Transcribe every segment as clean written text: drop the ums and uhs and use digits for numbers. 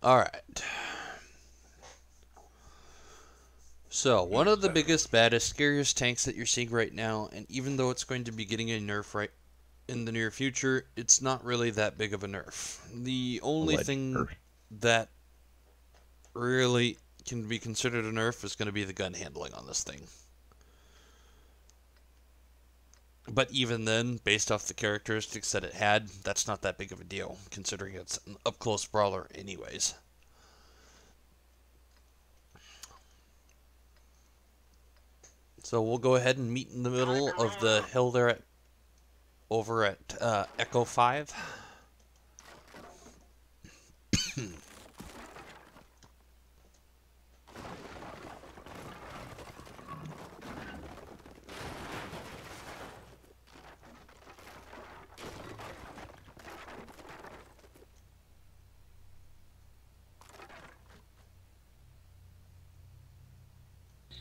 Alright. So, one of the biggest, baddest, scariest tanks that you're seeing right now, and even though it's going to be getting a nerf right in the near future, it's not really that big of a nerf. The only Alleged thing nerf. that really can be considered a nerf is going to be the gun handling on this thing. But even then, based off the characteristics that it had, that's not that big of a deal, considering it's an up-close brawler anyways. So we'll go ahead and meet in the middle of the hill there over at Echo 5.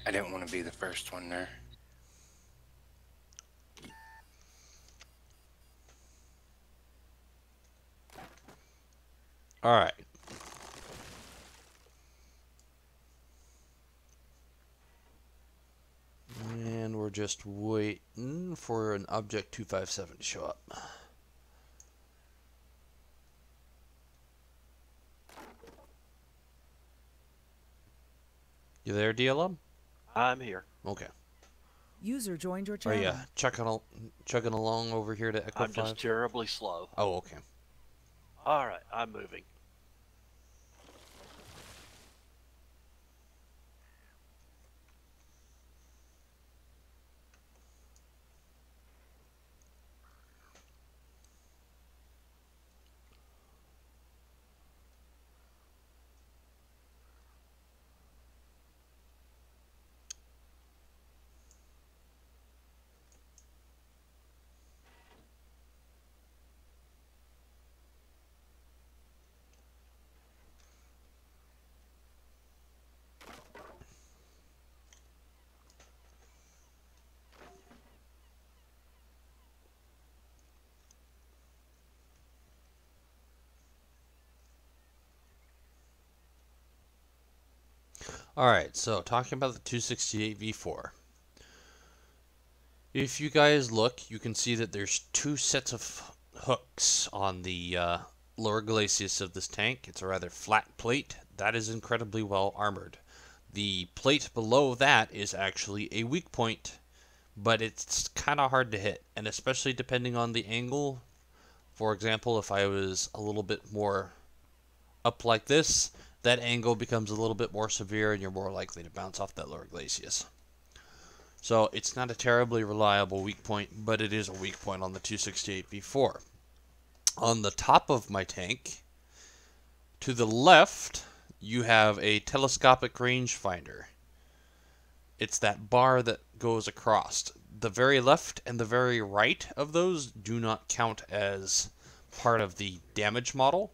I didn't want to be the first one there. Alright. And we're just waiting for an Object 257 to show up. You there, DLM? I'm here. Okay. User joined your Are channel. you chugging along over here to Echo I'm 5? just terribly slow. Oh, okay. Alright, I'm moving. Alright, so talking about the 268 V4. If you guys look, you can see that there's two sets of hooks on the lower glacis of this tank. It's a rather flat plate. That is incredibly well armored. The plate below that is actually a weak point, but it's kind of hard to hit, and especially depending on the angle. For example, if I was a little bit more up like this, that angle becomes a little bit more severe and you're more likely to bounce off that lower glacis. So it's not a terribly reliable weak point, but it is a weak point on the 268 V4. On the top of my tank, to the left, you have a telescopic rangefinder. It's that bar that goes across. The very left and the very right of those do not count as part of the damage model.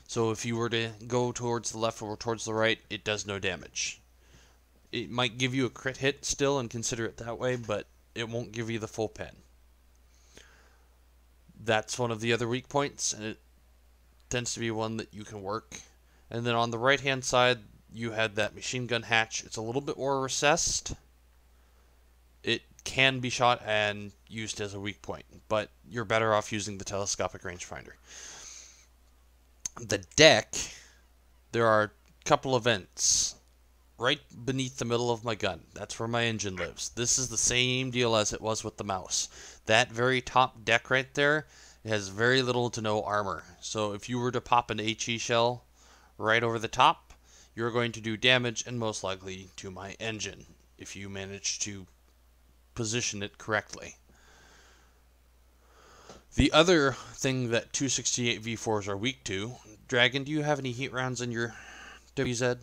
So if you were to go towards the left or towards the right, it does no damage. It might give you a crit hit still and consider it that way, but it won't give you the full pen. That's one of the other weak points, and it tends to be one that you can work. And then on the right hand side, you had that machine gun hatch. It's a little bit more recessed. It can be shot and used as a weak point, but you're better off using the telescopic rangefinder. The deck, there are a couple of vents right beneath the middle of my gun. That's where my engine lives. This is the same deal as it was with the mouse. That very top deck right there has very little to no armor. So if you were to pop an HE shell right over the top, you're going to do damage and most likely to my engine if you manage to position it correctly. The other thing that 268 V4s are weak to, Dragon, do you have any heat rounds in your WZ?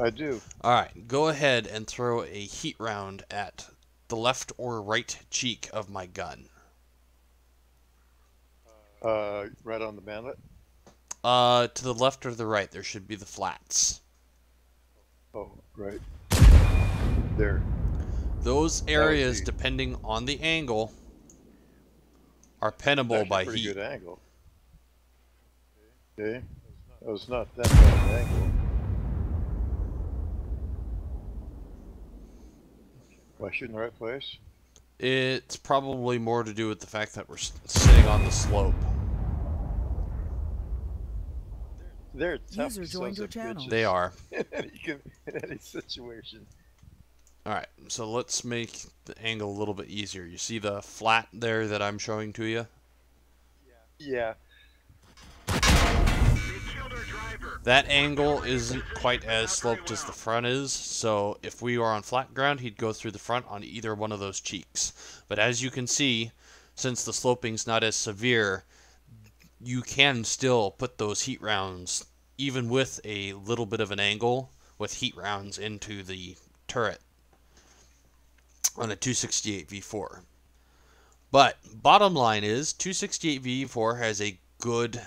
I do. Alright, go ahead and throw a heat round at the left or right cheek of my gun. Right on the manlet. To the left or the right, there should be the flats. Oh, right. There. Those areas, depending on the angle, are pennable by Pretty heat. good angle. Okay. That was not that bad an angle. Am I shooting the right place? It's probably more to do with the fact that we're sitting on the slope. They're tough User joined sons your of channel. bitches They are. in any situation. Alright, so let's make the angle a little bit easier. You see the flat there that I'm showing to you? Yeah. That angle isn't quite as sloped as the front is, so if we were on flat ground, he'd go through the front on either one of those cheeks. But as you can see, since the sloping's not as severe, you can still put those heat rounds, even with a little bit of an angle, with heat rounds into the turret on a 268 V4. But bottom line is 268 V4 has a good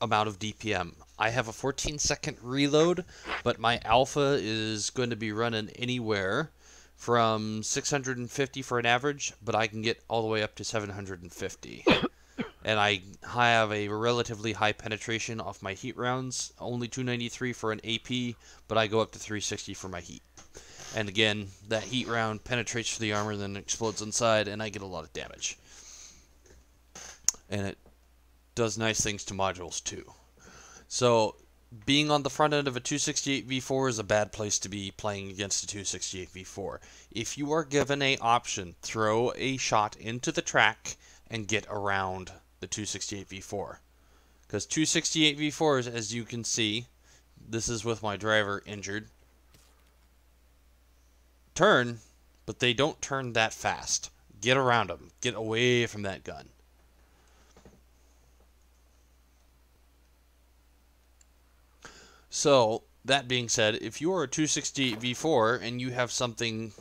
amount of DPM. I have a 14-second reload, but my alpha is going to be running anywhere from 650 for an average, but I can get all the way up to 750. And I have a relatively high penetration off my heat rounds, only 293 for an AP, but I go up to 360 for my heat. And again, that heat round penetrates through the armor, then explodes inside, and I get a lot of damage. And it does nice things to modules too. So, being on the front end of a 268 V4 is a bad place to be playing against a 268 V4. If you are given an option, throw a shot into the track and get around the 268 V4. Because 268 V4s, as you can see, this is with my driver injured, turn, but they don't turn that fast. Get around them. Get away from that gun. So, that being said, if you are a 268 V4 and you have something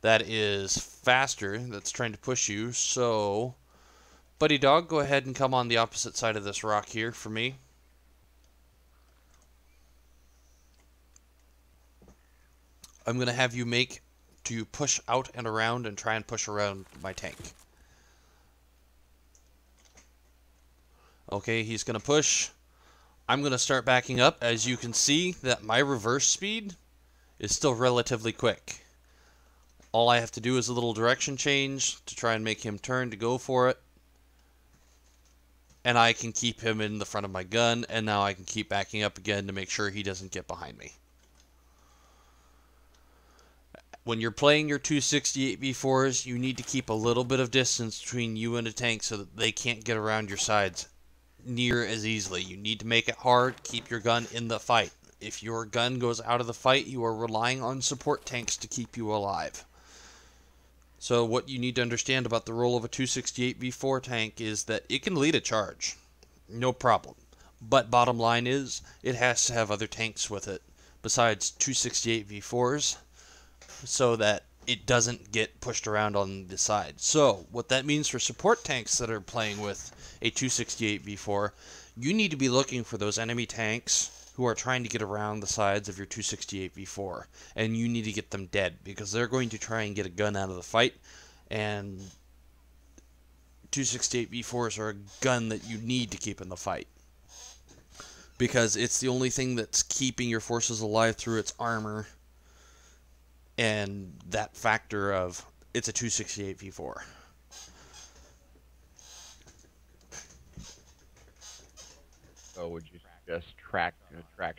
that is faster that's trying to push you, so buddy dog, go ahead and come on the opposite side of this rock here for me. I'm going to have you make to push out and around and try and push around my tank. Okay, he's going to push. I'm going to start backing up. As you can see, that my reverse speed is still relatively quick. All I have to do is a little direction change to try and make him turn to go for it. And I can keep him in the front of my gun, and now I can keep backing up again to make sure he doesn't get behind me. When you're playing your 268 V4s, you need to keep a little bit of distance between you and a tank so that they can't get around your sides near as easily. You need to make it hard, keep your gun in the fight. If your gun goes out of the fight, you are relying on support tanks to keep you alive. So what you need to understand about the role of a 268 V4 tank is that it can lead a charge. No problem. But bottom line is, it has to have other tanks with it besides 268 V4s so that it doesn't get pushed around on the side. So what that means for support tanks that are playing with a 268 V4, you need to be looking for those enemy tanks who are trying to get around the sides of your 268 V4, and you need to get them dead because they're going to try and get a gun out of the fight, and 268 V4s are a gun that you need to keep in the fight because it's the only thing that's keeping your forces alive through its armor and that factor of it's a 268 V4. So would you just track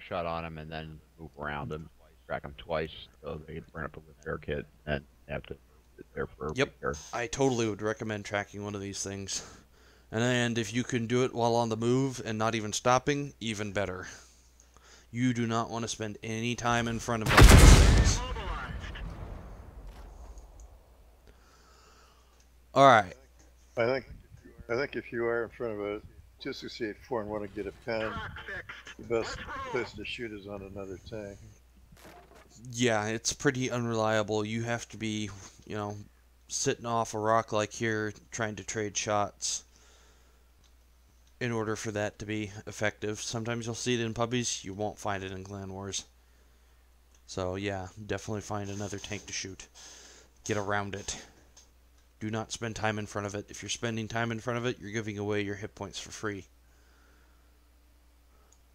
shot on him and then move around him, track him twice so they can burn up a repair kit and have to sit there for a repair? I totally would recommend tracking one of these things. And if you can do it while on the move and not even stopping, even better. You do not want to spend any time in front of one of these things. Alright. I think if you are in front of a 268-4 and want to get a pen, the best place to shoot is on another tank. Yeah, it's pretty unreliable. You have to be, sitting off a rock like here trying to trade shots in order for that to be effective. Sometimes you'll see it in pubbies, you won't find it in Clan Wars. So yeah, definitely find another tank to shoot. Get around it. Do not spend time in front of it. If you're spending time in front of it, you're giving away your hit points for free.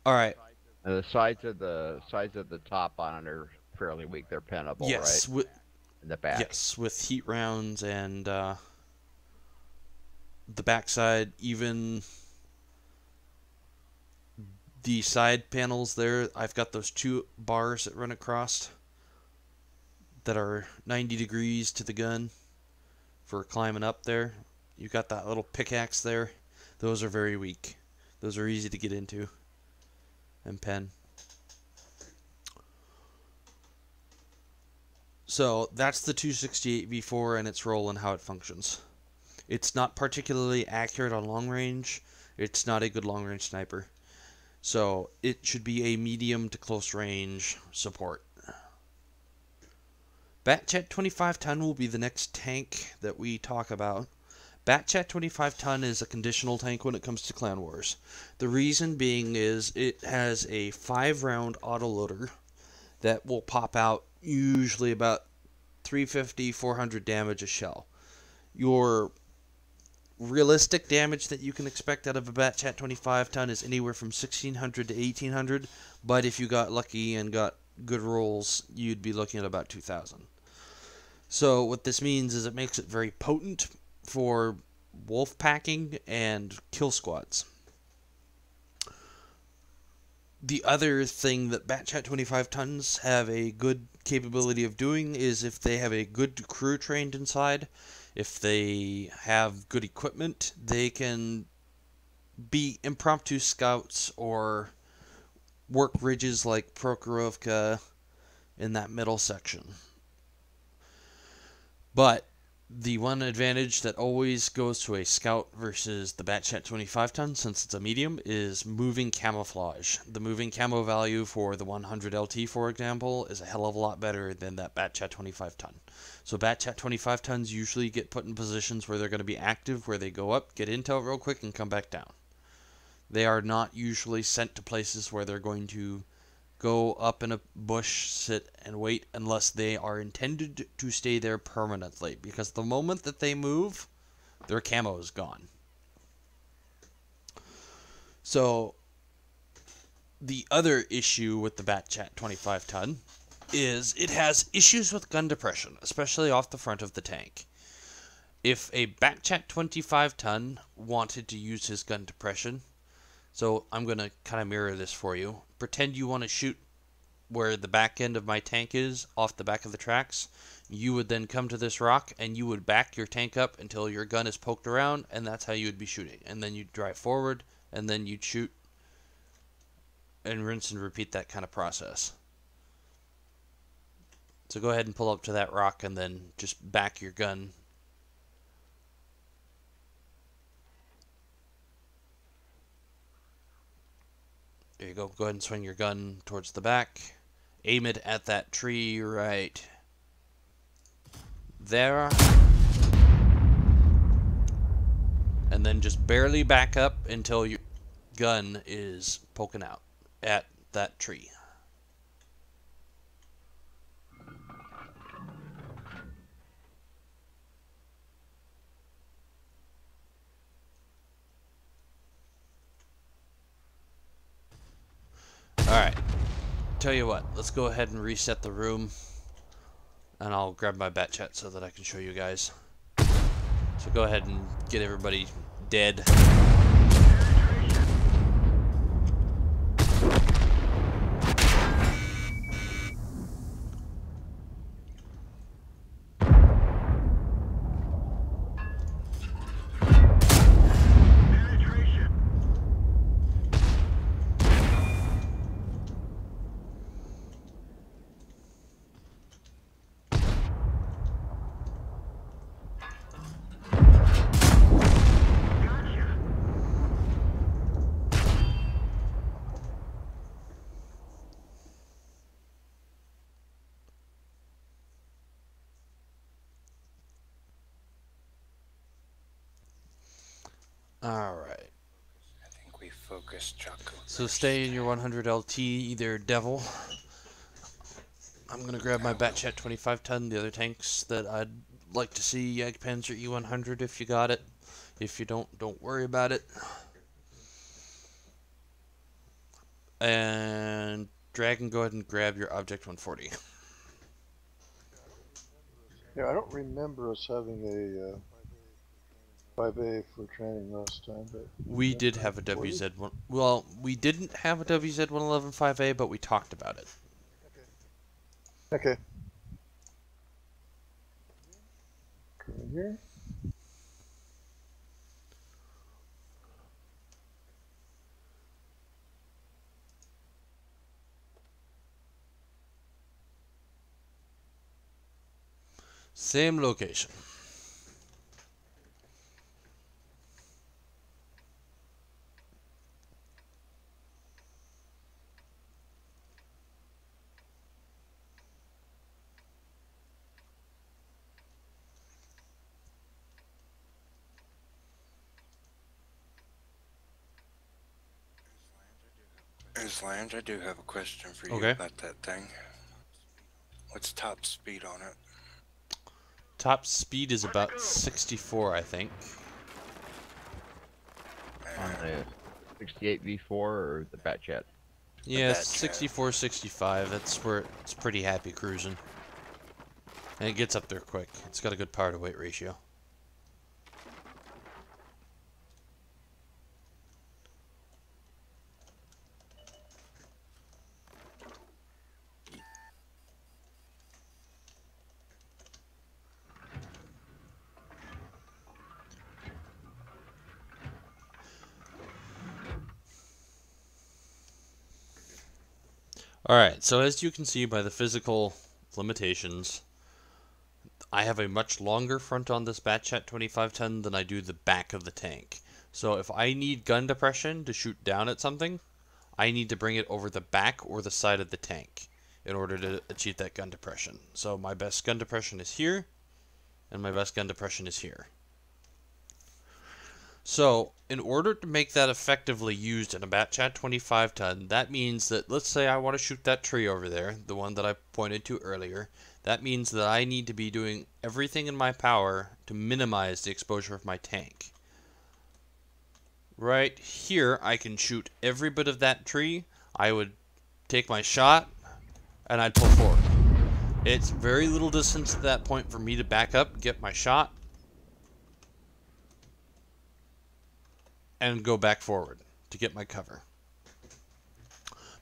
All right. The sides of the top on it are fairly weak. They're pinnable, right? Yes. In the back. Yes, with heat rounds and the backside, even the side panels there. I've got those two bars that run across that are 90 degrees to the gun for climbing up there. You've got that little pickaxe there. Those are very weak. Those are easy to get into and pen. So that's the 268 V4 and its role and how it functions. It's not particularly accurate on long range. It's not a good long range sniper. So it should be a medium to close range support. Batchat 25 ton will be the next tank that we talk about. Batchat 25 ton is a conditional tank when it comes to Clan Wars. The reason being is it has a 5-round autoloader that will pop out usually about 350, 400 damage a shell. Your realistic damage that you can expect out of a Batchat 25 ton is anywhere from 1600 to 1800, but if you got lucky and got good rolls, you'd be looking at about 2000. So what this means is it makes it very potent for wolf packing and kill squads. The other thing that Batchat 25 tons have a good capability of doing is if they have a good crew trained inside, if they have good equipment, they can be impromptu scouts or work ridges like Prokhorovka in that middle section. But the one advantage that always goes to a scout versus the Batchat 25 ton, since it's a medium, is moving camouflage. The moving camo value for the 100 LT, for example, is a hell of a lot better than that Batchat 25 ton. So Batchat 25 tons usually get put in positions where they're going to be active, where they go up, get intel real quick, and come back down. They are not usually sent to places where they're going to go up in a bush, sit, and wait unless they are intended to stay there permanently. Because the moment that they move, their camo is gone. So, the other issue with the Batchat 25 ton is it has issues with gun depression, especially off the front of the tank. If a Batchat 25 ton wanted to use his gun depression, so I'm going to kind of mirror this for you. Pretend you want to shoot where the back end of my tank is, off the back of the tracks. You would then come to this rock, and you would back your tank up until your gun is poked around, and that's how you would be shooting. And then you'd drive forward, and then you'd shoot, and rinse and repeat that kind of process. So go ahead and pull up to that rock, and then just back your gun. There you go. Go ahead and swing your gun towards the back. Aim it at that tree right there. And then just barely back up until your gun is poking out at that tree. Alright, tell you what, let's go ahead and reset the room, and I'll grab my Batchat so that I can show you guys. So go ahead and get everybody dead. Alright. I think we focused Chaco. So stay in your 100 LT, there, Devil. I'm gonna grab my Batchat 25 ton, the other tanks that I'd like to see, Jagdpanzer E100 if you got it. If you don't worry about it. And Dragon, go ahead and grab your Object 140. Yeah, I don't remember us having a 5A for training last time, but We did have a WZ1. Well, we didn't have a WZ111 5A, but we talked about it. okay. Come in here. Same location. Land, I do have a question for you Okay. about that thing. What's top speed on it? Top speed is about 64, I think. On the 68 V4 or the Batchat? Yeah, Batchat. 64, 65. That's where it's pretty happy cruising. And it gets up there quick. It's got a good power to weight ratio. Alright, so as you can see by the physical limitations, I have a much longer front on this Batchat 25 ton than I do the back of the tank. So if I need gun depression to shoot down at something, I need to bring it over the back or the side of the tank in order to achieve that gun depression. So my best gun depression is here, and my best gun depression is here. So, in order to make that effectively used in a Batchat 25 ton, that means that, let's say I want to shoot that tree over there, the one that I pointed to earlier, that means that I need to be doing everything in my power to minimize the exposure of my tank. Right here, I can shoot every bit of that tree. I would take my shot, and I'd pull forward. It's very little distance at that point for me to back up, get my shot, and go back forward to get my cover.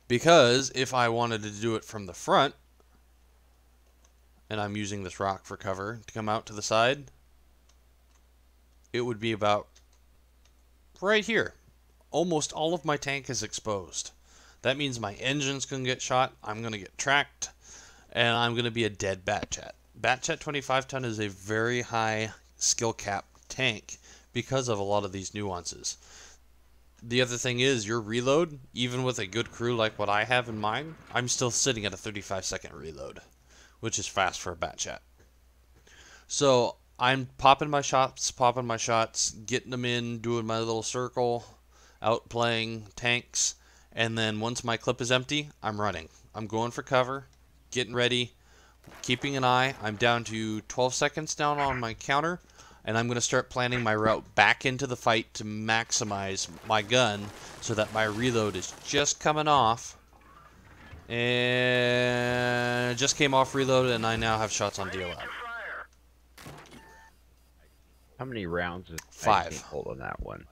Because if I wanted to do it from the front, and I'm using this rock for cover to come out to the side, it would be about right here. Almost all of my tank is exposed. That means my engine's going to get shot, I'm going to get tracked, and I'm going to be a dead Batchat. Batchat 25 ton is a very high skill cap tank because of a lot of these nuances. The other thing is your reload, even with a good crew like what I have in mine, I'm still sitting at a 35-second reload, which is fast for a Batchat. So I'm popping my shots, getting them in, doing my little circle, out playing tanks, and then once my clip is empty, I'm running. I'm going for cover, getting ready, keeping an eye. I'm down to 12 seconds down on my counter, and I'm going to start planning my route back into the fight to maximize my gun so that my reload is just coming off. And it just came off reload, and I now have shots on DLM. How many rounds is 5. hold on that one?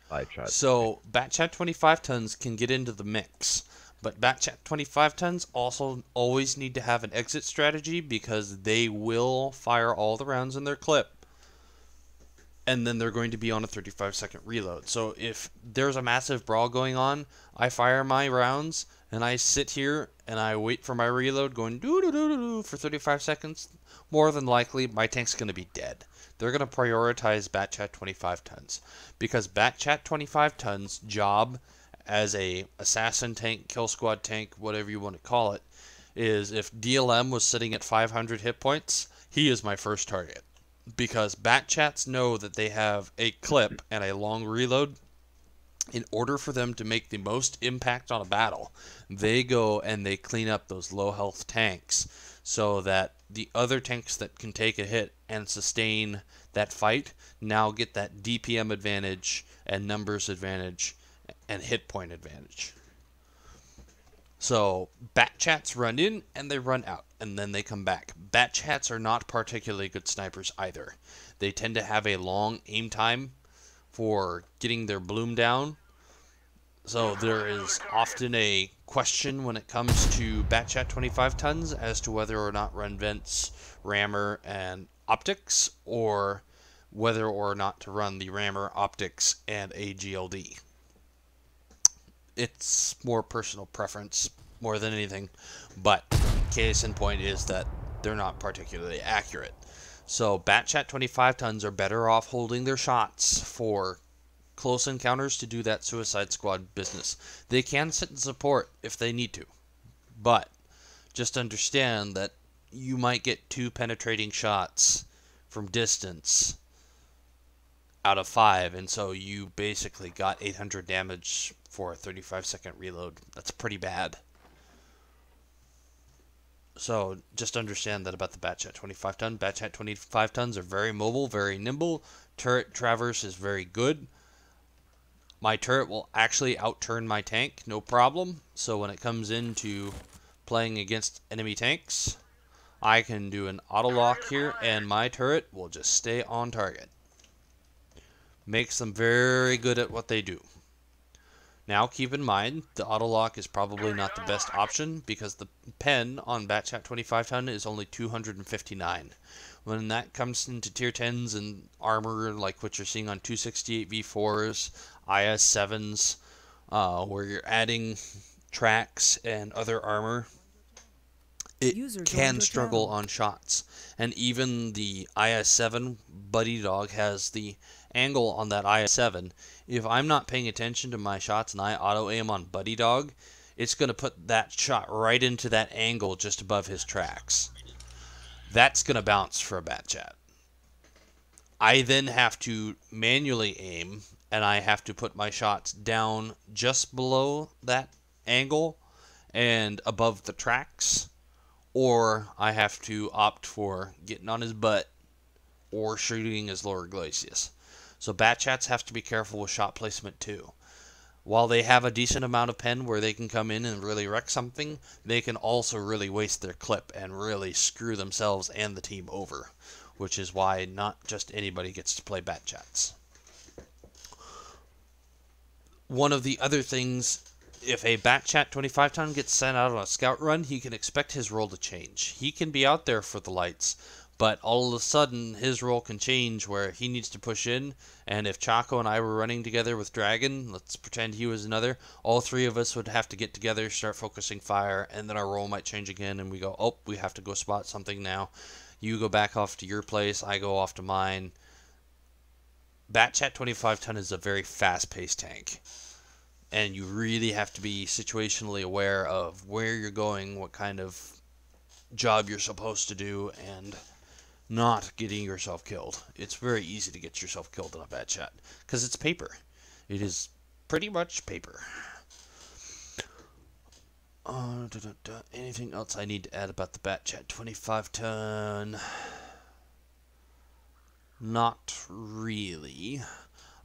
5 shots. So Batchat 25 tons can get into the mix, but Batchat 25 tons also always need to have an exit strategy because they will fire all the rounds in their clip, and then they're going to be on a 35-second reload. So if there's a massive brawl going on, I fire my rounds, and I sit here, and I wait for my reload going doo-doo-doo-doo for 35 seconds. More than likely, my tank's going to be dead. They're going to prioritize Batchat 25 tons, because Batchat 25 tons' job as a assassin tank, kill squad tank, whatever you want to call it, is if DLM was sitting at 500 hit points, he is my first target. Because Batchats know that they have a clip and a long reload. In order for them to make the most impact on a battle, they go and they clean up those low health tanks so that the other tanks that can take a hit and sustain that fight now get that DPM advantage and numbers advantage and hit point advantage. So bat chats run in and they run out, and then they come back. Bat chats are not particularly good snipers either. They tend to have a long aim time for getting their bloom down. So there is often a question when it comes to bat chat 25 tons as to whether or not run vents, rammer, and optics, or whether or not to run the rammer, optics, and a GLD. It's more personal preference more than anything, but case in point is that they're not particularly accurate. So bat chat 25 tons are better off holding their shots for close encounters to do that Suicide Squad business. They can sit and support if they need to, but just understand that you might get 2 penetrating shots from distance out of 5, and so you basically got 800 damage for a 35-second reload. That's pretty bad. So just understand that about the Batchat 25 ton. Batchat 25 tons are very mobile, very nimble. Turret traverse is very good. My turret will actually outturn my tank, no problem. So when it comes into playing against enemy tanks, I can do an auto lock here, and my turret will just stay on target. Makes them very good at what they do. Now keep in mind, the auto lock is probably not the best option because the pen on Batchat 25 ton is only 259. When that comes into tier 10s and armor like what you're seeing on 268 V4s, IS7s, where you're adding tracks and other armor, it can struggle on shots. And even the IS7 Buddy Dog has the angle on that IS7. If I'm not paying attention to my shots and I auto aim on Buddy Dog, it's going to put that shot right into that angle just above his tracks. That's going to bounce for a Batchat. I then have to manually aim, and I have to put my shots down just below that angle and above the tracks, or I have to opt for getting on his butt or shooting his lower glacis. So Batchats have to be careful with shot placement too. While they have a decent amount of pen where they can come in and really wreck something, they can also really waste their clip and really screw themselves and the team over, which is why not just anybody gets to play Batchats. One of the other things, if a Batchat 25 ton gets sent out on a scout run, he can expect his role to change. He can be out there for the lights, but all of a sudden his role can change where he needs to push in, and if Chaco and I were running together with Dragon, let's pretend he was another, all three of us would have to get together, start focusing fire, and then our role might change again, and we go, oh, we have to go spot something now. You go back off to your place, I go off to mine. Batchat 25 ton is a very fast-paced tank, and you really have to be situationally aware of where you're going, what kind of job you're supposed to do, and not getting yourself killed. It's very easy to get yourself killed in a Batchat because it's paper. It is pretty much paper. Anything else I need to add about the Batchat 25 ton? Not really.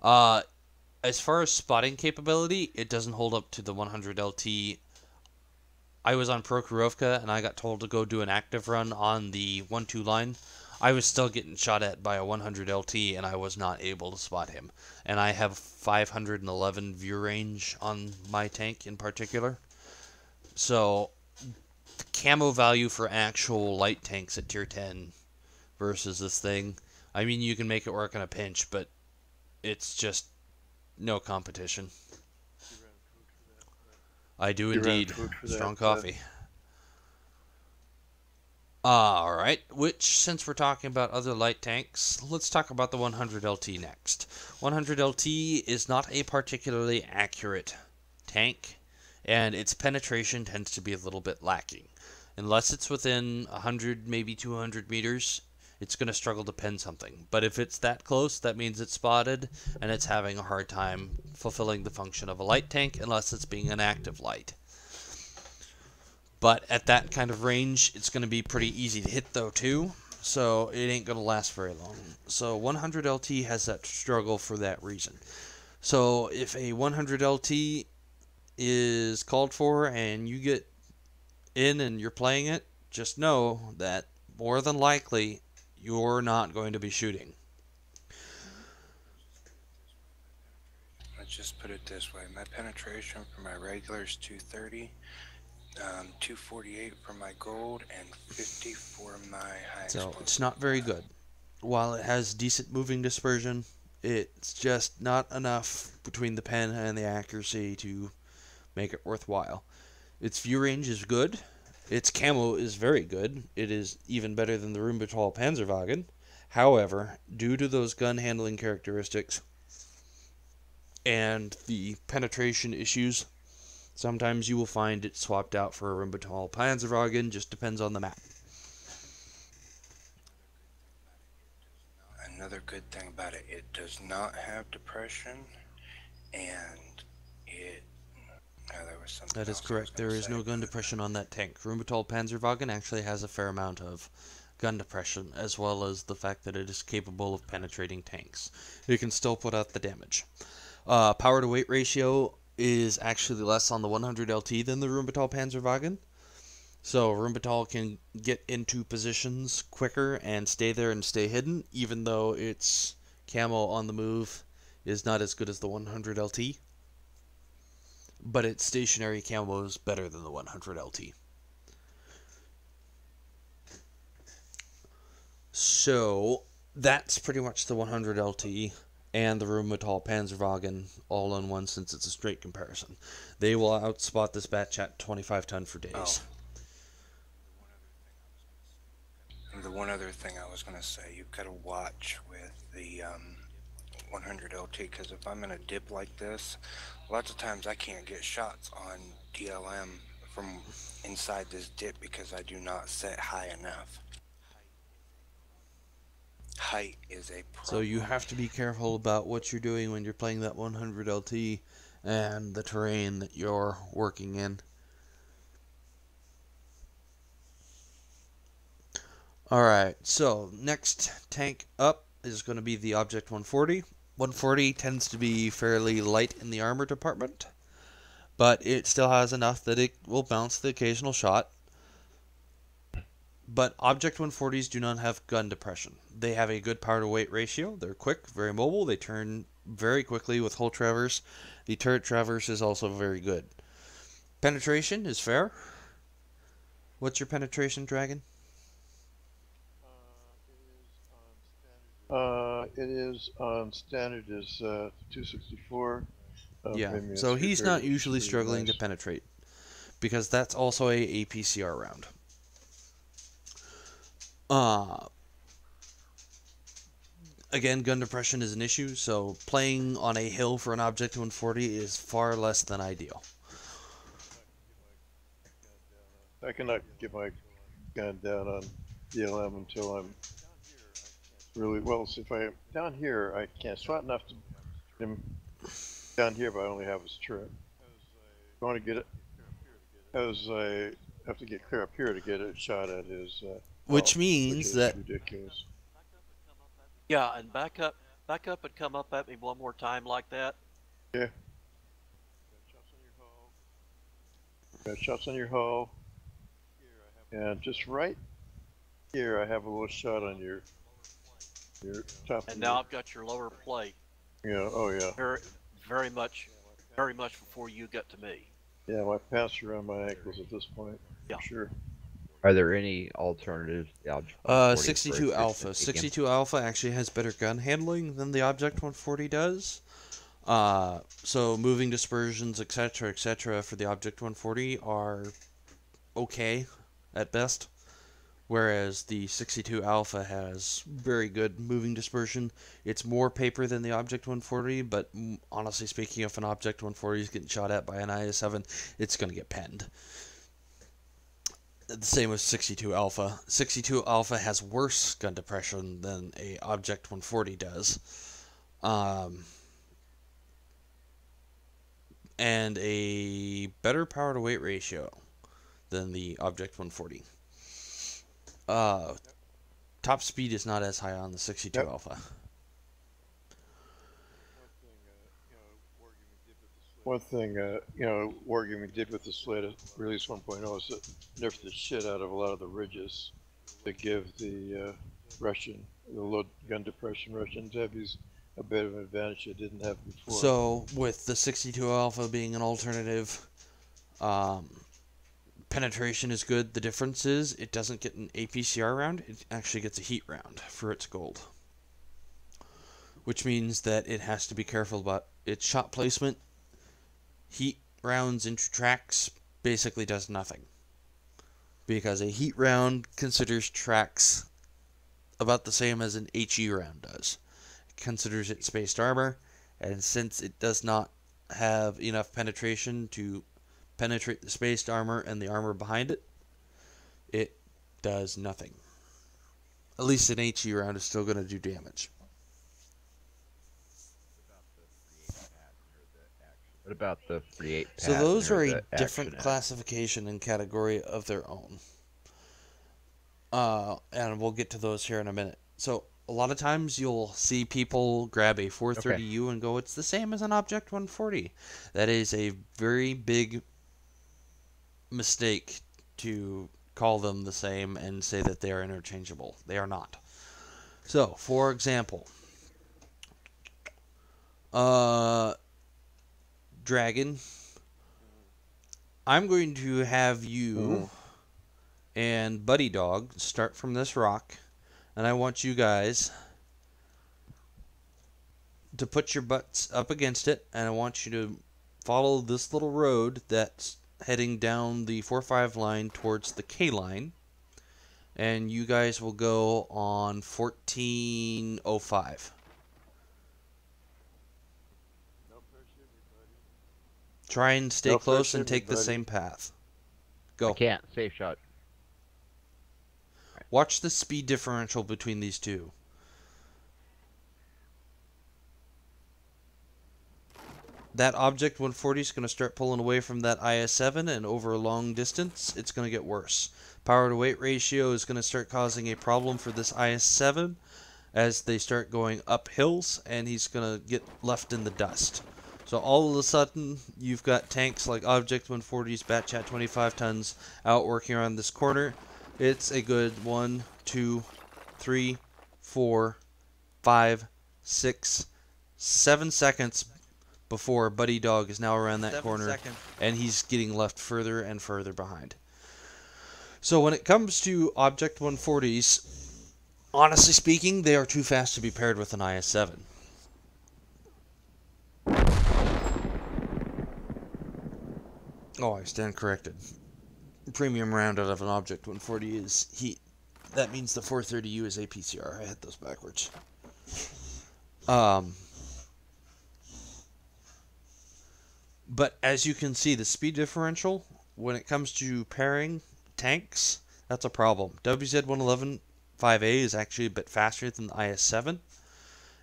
As far as spotting capability, it doesn't hold up to the 100 LT. I was on Prokhorovka and I got told to go do an active run on the 1-2 line. I was still getting shot at by a 100 LT and I was not able to spot him. And I have 511 view range on my tank in particular. So the camo value for actual light tanks at tier 10 versus this thing, I mean, you can make it work in a pinch, but it's just no competition. I do indeed. Strong coffee. Alright, which, since we're talking about other light tanks, let's talk about the 100 LT next. 100 LT is not a particularly accurate tank, and its penetration tends to be a little bit lacking. Unless it's within 100, maybe 200 meters, it's going to struggle to pen something. But if it's that close, that means it's spotted, and it's having a hard time fulfilling the function of a light tank unless it's being an active light. But at that kind of range, it's going to be pretty easy to hit though too, so it ain't going to last very long. So 100 LT has that struggle for that reason. So if a 100 LT is called for and you get in and you're playing it, just know that more than likely you're not going to be shooting. Let's just put it this way. My penetration for my regular is 230, 248 for my gold, and 50 for my high So explosive. it's not very good. While it has decent moving dispersion, it's just not enough between the pen and the accuracy to make it worthwhile. Its view range is good. Its camo is very good. It is even better than the Rheinmetall Panzerwagen. However, due to those gun handling characteristics and the penetration issues, sometimes you will find it swapped out for a Rheinmetall Panzerwagen. Just depends on the map. Another good thing about it, it does not have depression, and it... there was something That is else I was correct. gonna There is say no gun about depression on that tank. Rheinmetall Panzerwagen actually has a fair amount of gun depression, as well as the fact that it is capable of penetrating tanks. It can still put out the damage. Power to weight ratio is actually less on the 100 LT than the Rheinmetall Panzerwagen. So Rheinmetall can get into positions quicker and stay there and stay hidden, even though its camo on the move is not as good as the 100 LT. But its stationary camo is better than the 100 LT. So that's pretty much the 100 LT and the Rheinmetall Panzerwagen all in one, since it's a straight comparison. They will outspot this batch at 25 ton for days. Oh. And the one other thing I was going to say, you've got to watch with the 100 LT, because if I'm in a dip like this, lots of times I can't get shots on DLM from inside this dip because I do not set high enough. Height is a problem. So you have to be careful about what you're doing when you're playing that 100 LT and the terrain that you're working in. Alright, so next tank up is going to be the Object 140. 140 tends to be fairly light in the armor department, but it still has enough that it will bounce the occasional shot. But Object 140s do not have gun depression. They have a good power to weight ratio. They're quick, very mobile. They turn very quickly with hull traverse. The turret traverse is also very good. Penetration is fair. What's your penetration, Dragon? It is on standard is 264. Yeah, Maybe so it's he's 330, not which is usually really struggling nice. to penetrate, because that's also a APCR round. Again, gun depression is an issue, so playing on a hill for an Object 140 is far less than ideal. I cannot get my gun down on DLM until I'm really well. So if I am down here, I can't swat enough to get him down here, but I only have his turret. I want to get it, as I have to get clear up here to get a shot at his. Which hull, means is that ridiculous. Yeah, and back up and come up at me one more time like that. Yeah. Got shots on your hull, and just right here, I have a little shot on your top. And now I've got your lower plate. Yeah. Oh yeah. Very much before you get to me. Yeah, my pants are around my ankles at this point. Yeah. For sure. Are there any alternatives to the Object 140 for 62 a Alpha. 360 game? 62 Alpha actually has better gun handling than the Object 140 does. So moving dispersions, etc., for the Object 140 are okay at best, whereas the 62 Alpha has very good moving dispersion. It's more paper than the Object 140, but honestly speaking, if an Object 140 is getting shot at by an IS-7, it's going to get penned. The same with 62 Alpha. 62 Alpha has worse gun depression than a Object 140 does. And a better power to weight ratio than the Object 140. Top speed is not as high on the 62 Yep. Alpha. One thing, Wargaming did with this latest release 1.0 is it nerfed the shit out of a lot of the ridges to give the low gun depression Russian heavies a bit of an advantage they didn't have before. So, with the 62 Alpha being an alternative, penetration is good. The difference is it doesn't get an APCR round, it actually gets a heat round for its gold. Which means that it has to be careful about its shot placement. Heat rounds into tracks basically does nothing. Because a heat round considers tracks about the same as an HE round does. It considers it spaced armor, and since it does not have enough penetration to penetrate the spaced armor and the armor behind it, it does nothing. At least an HE round is still going to do damage. What about the 48 So those pattern or are the a different action classification and category of their own. And we'll get to those here in a minute. So a lot of times you'll see people grab a 430U and go, it's the same as an Object 140. That is a very big mistake to call them the same and say that they are interchangeable. They are not. So, for example, Dragon, I'm going to have you and Buddy Dog start from this rock, and I want you guys to put your butts up against it, and I want you to follow this little road that's heading down the 4-5 line towards the K line, and you guys will go on 1405. Try and stay close and take the same path. Go. I can't. Safe shot. Watch the speed differential between these two. That Object 140 is going to start pulling away from that IS-7, and over a long distance, it's going to get worse. Power to weight ratio is going to start causing a problem for this IS-7 as they start going up hills, and he's going to get left in the dust. So all of a sudden, you've got tanks like Object 140s, Batchat 25 tons out working around this corner. It's a good 1, 2, 3, 4, 5, 6, 7 seconds before Buddy Dog is now around that corner, and he's getting left further and further behind. So when it comes to Object 140s, honestly speaking, they are too fast to be paired with an IS-7. Oh, I stand corrected. Premium round out of an Object 140 is heat. That means the 430U is APCR. I had those backwards. But as you can see, the speed differential, when it comes to pairing tanks, that's a problem. WZ-111 5A is actually a bit faster than the IS-7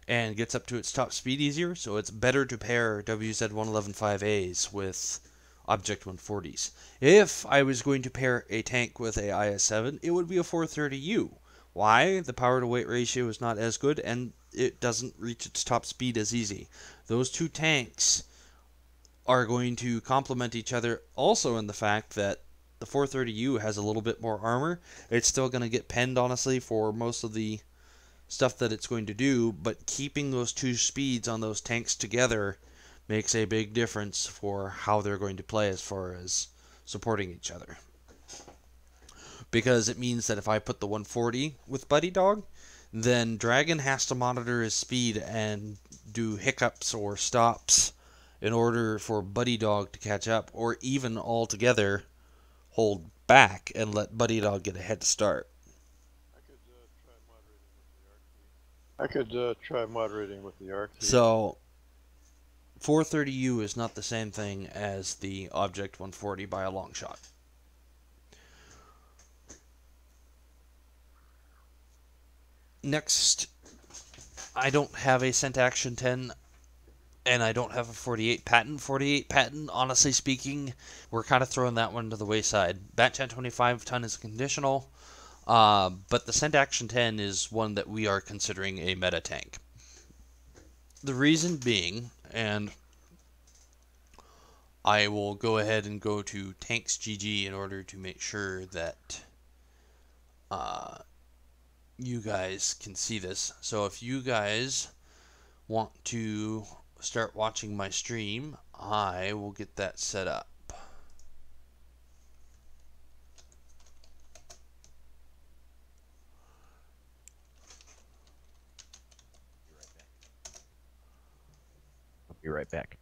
and gets up to its top speed easier, so it's better to pair WZ-111 5As with Object 140s. If I was going to pair a tank with a IS-7, it would be a 430U. Why? The power to weight ratio is not as good, and it doesn't reach its top speed as easy. Those two tanks are going to complement each other also in the fact that the 430U has a little bit more armor. It's still going to get penned, honestly, for most of the stuff that it's going to do, but keeping those two speeds on those tanks together makes a big difference for how they're going to play as far as supporting each other. Because it means that if I put the 140 with Buddy Dog, then Dragon has to monitor his speed and do hiccups or stops in order for Buddy Dog to catch up, or even altogether hold back and let Buddy Dog get a head start. I could try moderating with the arc. So 430U is not the same thing as the Object 140 by a long shot. Next, I don't have a Scent Action 10, and I don't have a 48 patent. 48 patent, honestly speaking, we're kind of throwing that one to the wayside. Batchat 25 ton is conditional, but the Scent Action 10 is one that we are considering a meta tank. The reason being, and I will go ahead and go to Tanks GG in order to make sure that you guys can see this. So if you guys want to start watching my stream, I will get that set up. I'll be right back.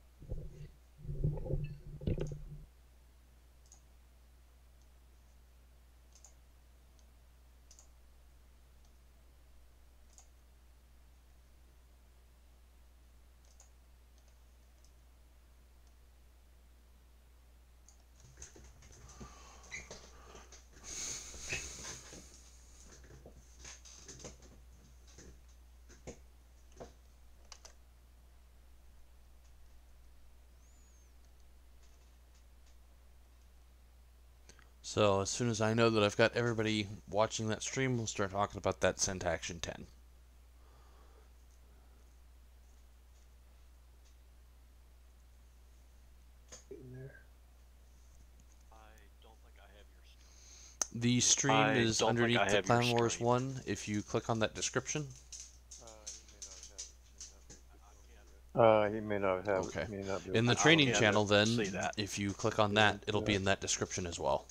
So as soon as I know that I've got everybody watching that stream, we'll start talking about that Sent Action 10. The stream is underneath the Clan Wars 1 if you click on that description. He may not have. Okay. May not be In the able to- training channel then, if you click on that, it'll be in that description as well.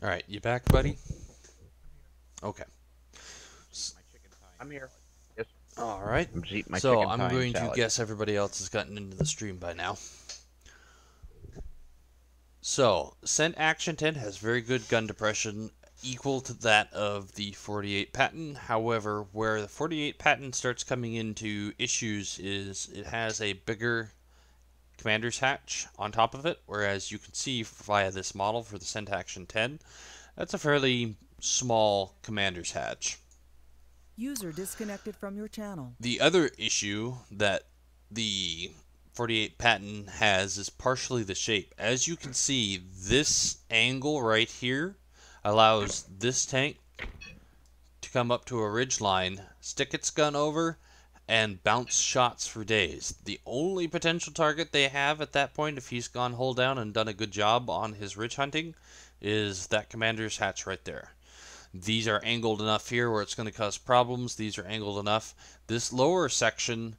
Alright, you back, buddy? Okay. I'm here. Yes. Alright. I'm just eating my So chicken I'm pie and going to salad. guess everybody else has gotten into the stream by now. So, Sent Action 10 has very good gun depression, equal to that of the 48 patent. However, where the 48 patent starts coming into issues is it has a bigger commander's hatch on top of it, whereas you can see via this model for the Sent Action 10, that's a fairly small commander's hatch. User disconnected from your channel. The other issue that the 48 patent has is partially the shape. As you can see, this angle right here allows this tank to come up to a ridge line, stick its gun over, and bounce shots for days. The only potential target they have at that point, if he's gone hull down and done a good job on his ridge hunting, is that commander's hatch right there. These are angled enough here where it's going to cause problems. These are angled enough. This lower section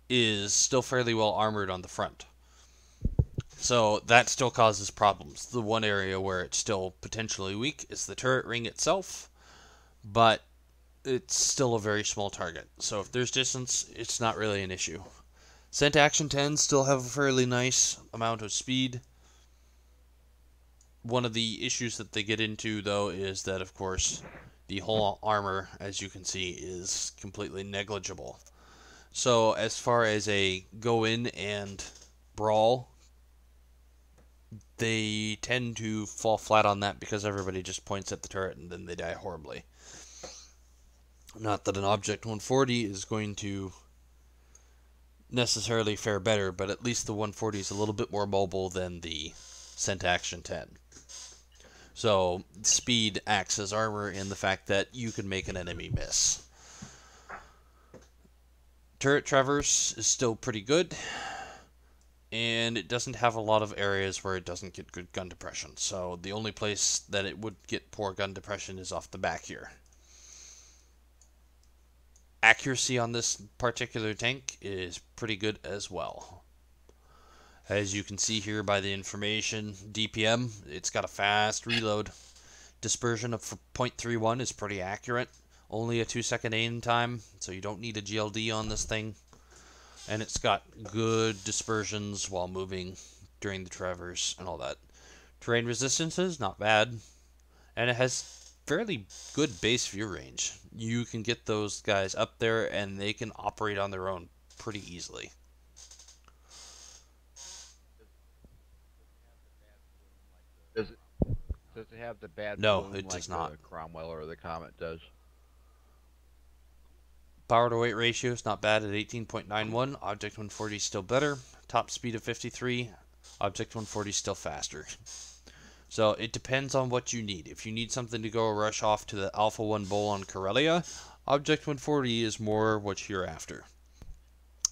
is still fairly well armored on the front. So that still causes problems. The one area where it's still potentially weak is the turret ring itself, but it's still a very small target. So if there's distance, it's not really an issue. Sent Action 10 still have a fairly nice amount of speed. One of the issues that they get into, though, is that, of course, the whole armor, as you can see, is completely negligible. So as far as a go in and brawl, they tend to fall flat on that because everybody just points at the turret and then they die horribly. Not that an Object 140 is going to necessarily fare better, but at least the 140 is a little bit more mobile than the Sent Action 10. So speed acts as armor in the fact that you can make an enemy miss. Turret traverse is still pretty good, and it doesn't have a lot of areas where it doesn't get good gun depression. So the only place that it would get poor gun depression is off the back here. Accuracy on this particular tank is pretty good as well. As you can see here by the information, DPM, it's got a fast reload. Dispersion of 0.31 is pretty accurate. Only a 2-second aim time, so you don't need a GLD on this thing. And it's got good dispersions while moving during the traverse and all that. Terrain resistances, not bad. And it has fairly good base view range. You can get those guys up there and they can operate on their own pretty easily. Does it have the bad No, balloon it like does not. the Cromwell or the Comet does? Power to weight ratio is not bad at 18.91. Object 140 is still better. Top speed of 53. Object 140 is still faster. So it depends on what you need. If you need something to go rush off to the Alpha 1 Bowl on Karelia, Object 140 is more what you're after.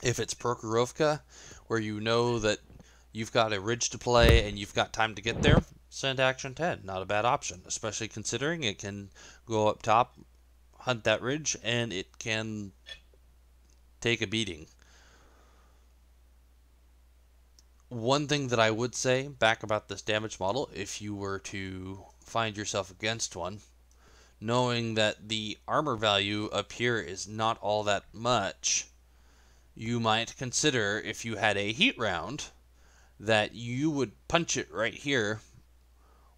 If it's Prokhorovka, where you know that you've got a ridge to play and you've got time to get there, send Action 10. Not a bad option, especially considering it can go up top, hunt that ridge, and it can take a beating. One thing that I would say back about this damage model, if you were to find yourself against one, knowing that the armor value up here is not all that much, you might consider, if you had a heat round, that you would punch it right here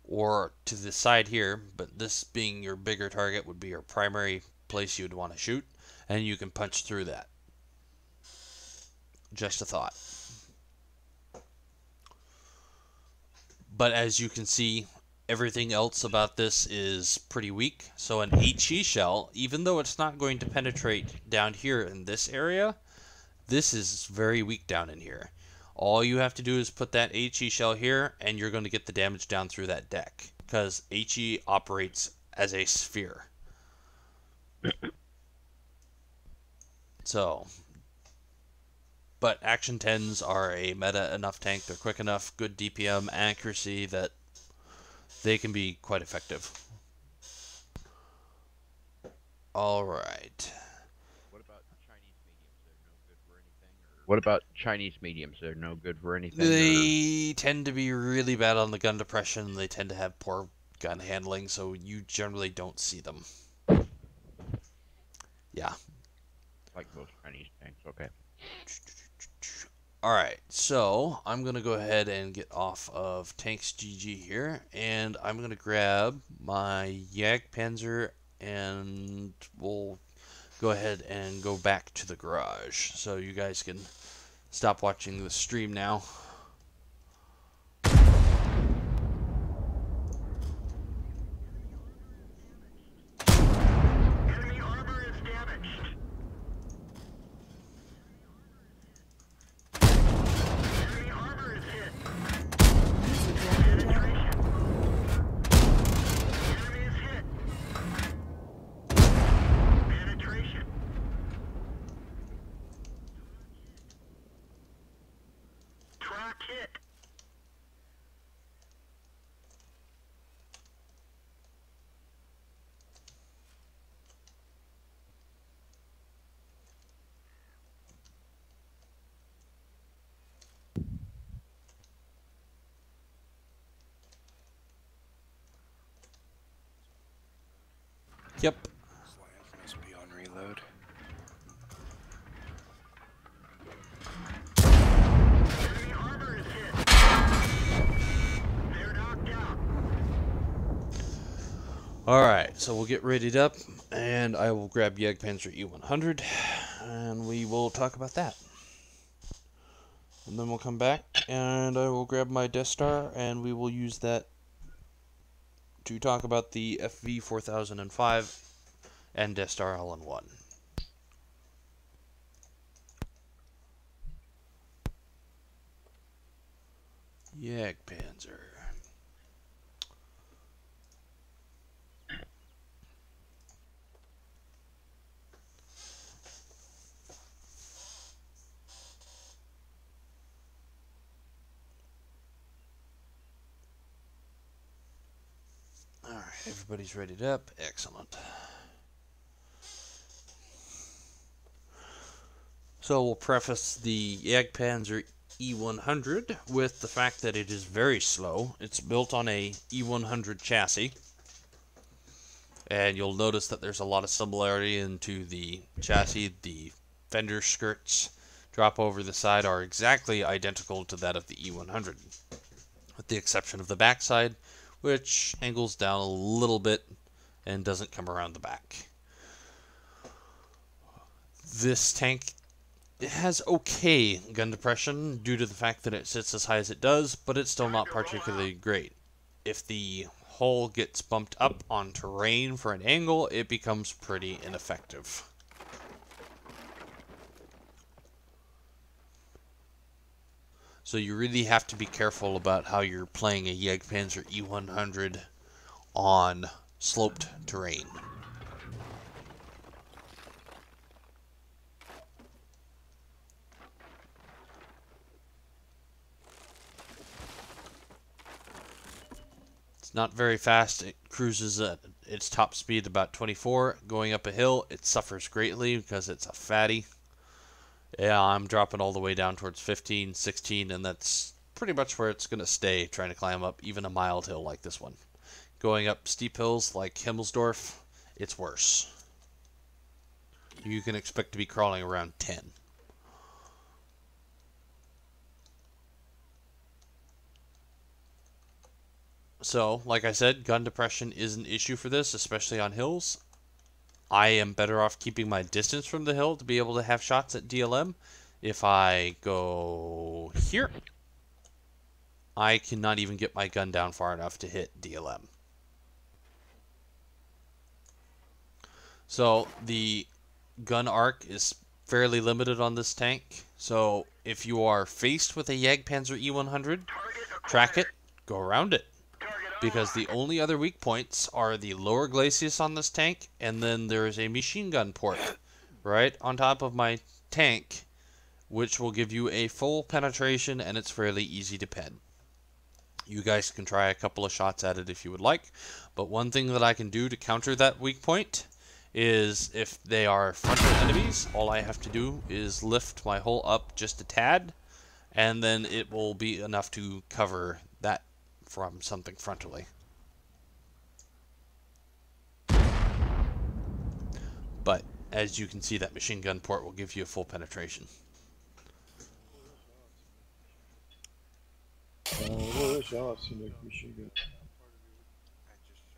or to the side here, but this being your bigger target would be your primary place you'd want to shoot, and you can punch through that. Just a thought. But as you can see, everything else about this is pretty weak. So an HE shell, even though it's not going to penetrate down here in this area, this is very weak down in here. All you have to do is put that HE shell here, and you're going to get the damage down through that deck, because HE operates as a sphere. So, but Action 10s are a meta enough tank. They're quick enough, good DPM, accuracy, that they can be quite effective. Alright. What about Chinese mediums? They're no good for anything? They tend to be really bad on the gun depression. They tend to have poor gun handling, so you generally don't see them. Yeah. Like most Chinese tanks, okay. Alright, so I'm going to go ahead and get off of Tanks GG here, and I'm going to grab my Jagdpanzer, and we'll go ahead and go back to the garage. So you guys can stop watching the stream now. Enemy armor is damaged. Enemy armor is hit. Penetration. Enemy is hit. Penetration. Track hit. Yep. Slant must be on reload. Enemy armor is hit. They're knocked out. Alright, so we'll get readied up, and I will grab Jagdpanzer E100, and we will talk about that. And then we'll come back, and I will grab my Death Star, and we will use that to talk about the FV4005 and Death Star all in one. Jagdpanzer. Alright, everybody's readied up. Excellent. So we'll preface the Jagdpanzer E100 with the fact that it is very slow. It's built on a E100 chassis. And you'll notice that there's a lot of similarity into the chassis. The fender skirts drop over the side are exactly identical to that of the E100, with the exception of the backside, which angles down a little bit and doesn't come around the back. This tank has okay gun depression due to the fact that it sits as high as it does, but it's still not particularly great. If the hull gets bumped up on terrain for an angle, it becomes pretty ineffective. So you really have to be careful about how you're playing a Jagdpanzer E100 on sloped terrain. It's not very fast. It cruises at its top speed about 24. Going up a hill, it suffers greatly because it's a fatty. Yeah, I'm dropping all the way down towards 15, 16, and that's pretty much where it's going to stay, trying to climb up even a mild hill like this one. Going up steep hills like Himmelsdorf, it's worse. You can expect to be crawling around 10. So, like I said, gun depression is an issue for this, especially on hills. I am better off keeping my distance from the hill to be able to have shots at DLM. If I go here, I cannot even get my gun down far enough to hit DLM. So the gun arc is fairly limited on this tank. So if you are faced with a Jagdpanzer E100, track it, go around it. Because the only other weak points are the lower glacis on this tank, and then there is a machine gun port right on top of my tank, which will give you a full penetration, and it's fairly easy to pen. You guys can try a couple of shots at it if you would like, but one thing that I can do to counter that weak point is if they are frontal enemies, all I have to do is lift my hull up just a tad, and then it will be enough to cover that from something frontally. But as you can see, that machine gun port will give you a full penetration. Shots in the machine gun.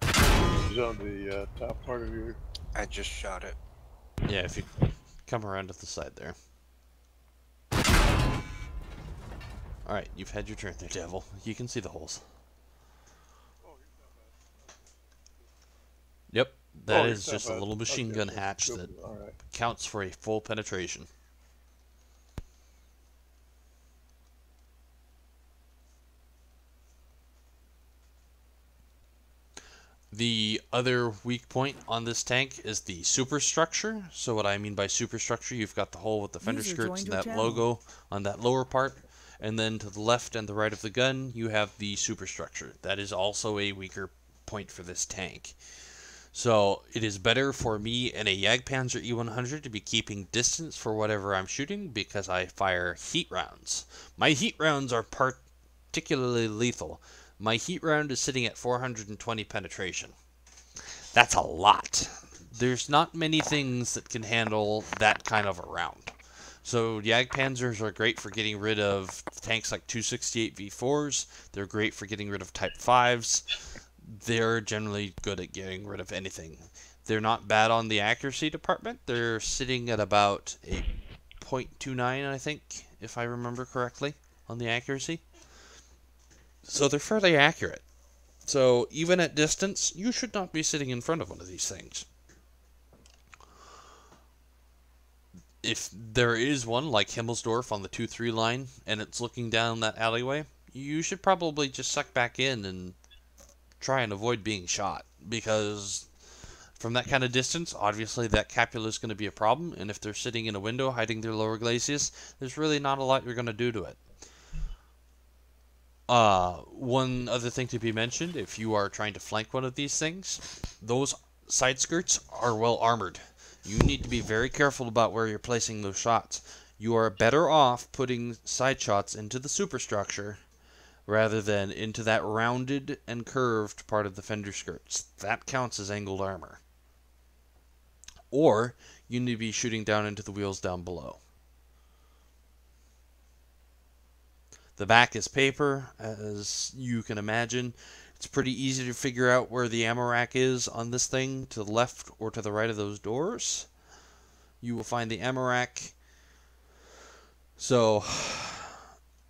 It's on the top part of your. I just shot it. Yeah, if you come around to the side there. Alright, you've had your turn there, Devil. You can see the holes. Yep, that is just a little machine gun hatch that counts for a full penetration. The other weak point on this tank is the superstructure. So what I mean by superstructure, you've got the hole with the fender skirts and that logo on that lower part. And then to the left and the right of the gun, you have the superstructure. That is also a weaker point for this tank. So it is better for me in a Jagdpanzer E100 to be keeping distance for whatever I'm shooting because I fire heat rounds. My heat rounds are particularly lethal. My heat round is sitting at 420 penetration. That's a lot. There's not many things that can handle that kind of a round. So Jagdpanzers are great for getting rid of tanks like 268 V4s. They're great for getting rid of Type 5s. They're generally good at getting rid of anything. They're not bad on the accuracy department. They're sitting at about a 0.29, I think, if I remember correctly, on the accuracy. So they're fairly accurate. So even at distance, you should not be sitting in front of one of these things. If there is one like Himmelsdorf on the 2-3 line and it's looking down that alleyway, you should probably just suck back in and try and avoid being shot, because from that kind of distance, obviously that capula is going to be a problem, and if they're sitting in a window hiding their lower glacis, there's really not a lot you're going to do to it. One other thing to be mentioned, if you are trying to flank one of these things, those side skirts are well armored. You need to be very careful about where you're placing those shots. You are better off putting side shots into the superstructure rather than into that rounded and curved part of the fender skirts. That counts as angled armor. Or you need to be shooting down into the wheels down below. The back is paper, as you can imagine. It's pretty easy to figure out where the ammo rack is on this thing, to the left or to the right of those doors. You will find the ammo rack. So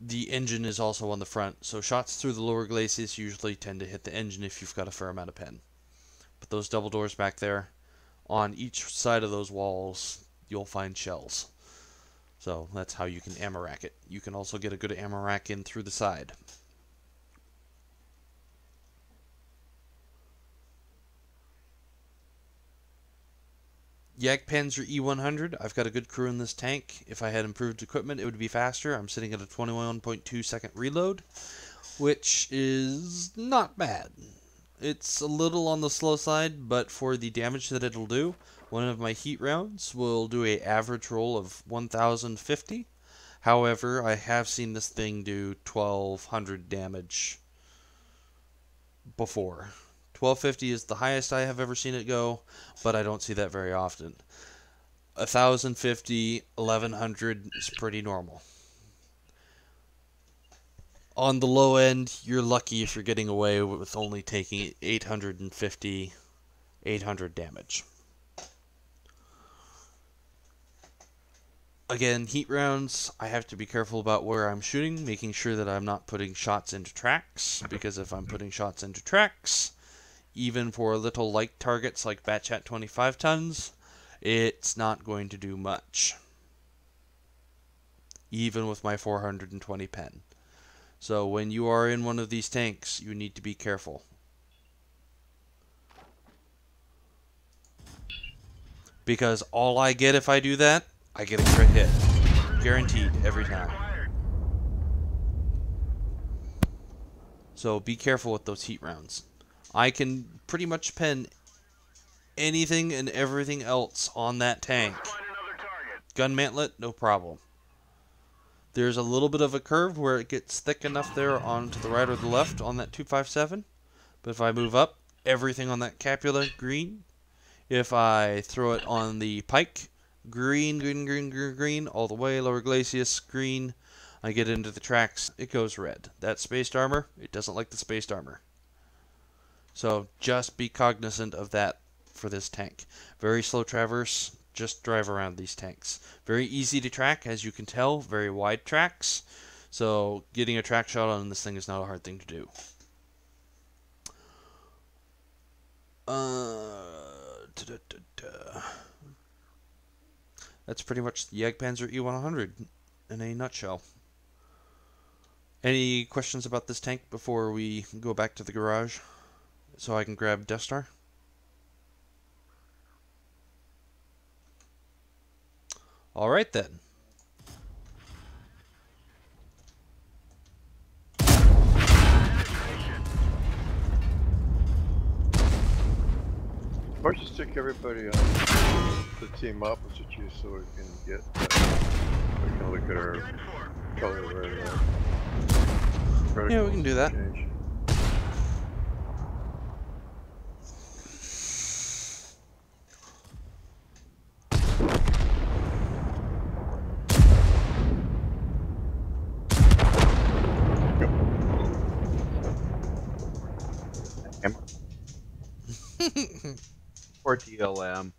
the engine is also on the front, so shots through the lower glacis usually tend to hit the engine if you've got a fair amount of pen. But those double doors back there, on each side of those walls, you'll find shells. So that's how you can ammo rack it. You can also get a good ammo rack in through the side. Jagdpanzer E100, I've got a good crew in this tank. If I had improved equipment, it would be faster. I'm sitting at a 21.2 second reload, which is not bad. It's a little on the slow side, but for the damage that it'll do, one of my heat rounds will do an average roll of 1050. However, I have seen this thing do 1200 damage before. 1250 is the highest I have ever seen it go, but I don't see that very often. 1050, 1100 is pretty normal. On the low end, you're lucky if you're getting away with only taking 850, 800 damage. Again, heat rounds, I have to be careful about where I'm shooting, making sure that I'm not putting shots into tracks, because if I'm putting shots into tracks, even for little light targets like Batchat 25 tons, it's not going to do much. Even with my 420 pen. So when you are in one of these tanks, you need to be careful. Because all I get if I do that, I get a crit hit. Guaranteed, every time. So be careful with those heat rounds. I can pretty much pen anything and everything else on that tank. Gun mantlet, no problem. There's a little bit of a curve where it gets thick enough there on to the right or the left on that 257. But if I move up, everything on that capula, green. If I throw it on the pike, green, green, green, green, green, all the way, lower glacis, green. I get into the tracks, it goes red. That spaced armor, it doesn't like the spaced armor. So just be cognizant of that for this tank. Very slow traverse, just drive around these tanks. Very easy to track, as you can tell, very wide tracks. So getting a track shot on this thing is not a hard thing to do. That's pretty much the Jagdpanzer E100 in a nutshell. Any questions about this tank before we go back to the garage so I can grab Death Star? Alright then. Why don't you stick everybody on the team opposite you so we can get we can look at our color right. Yeah, we can do that. Change. Or DLM.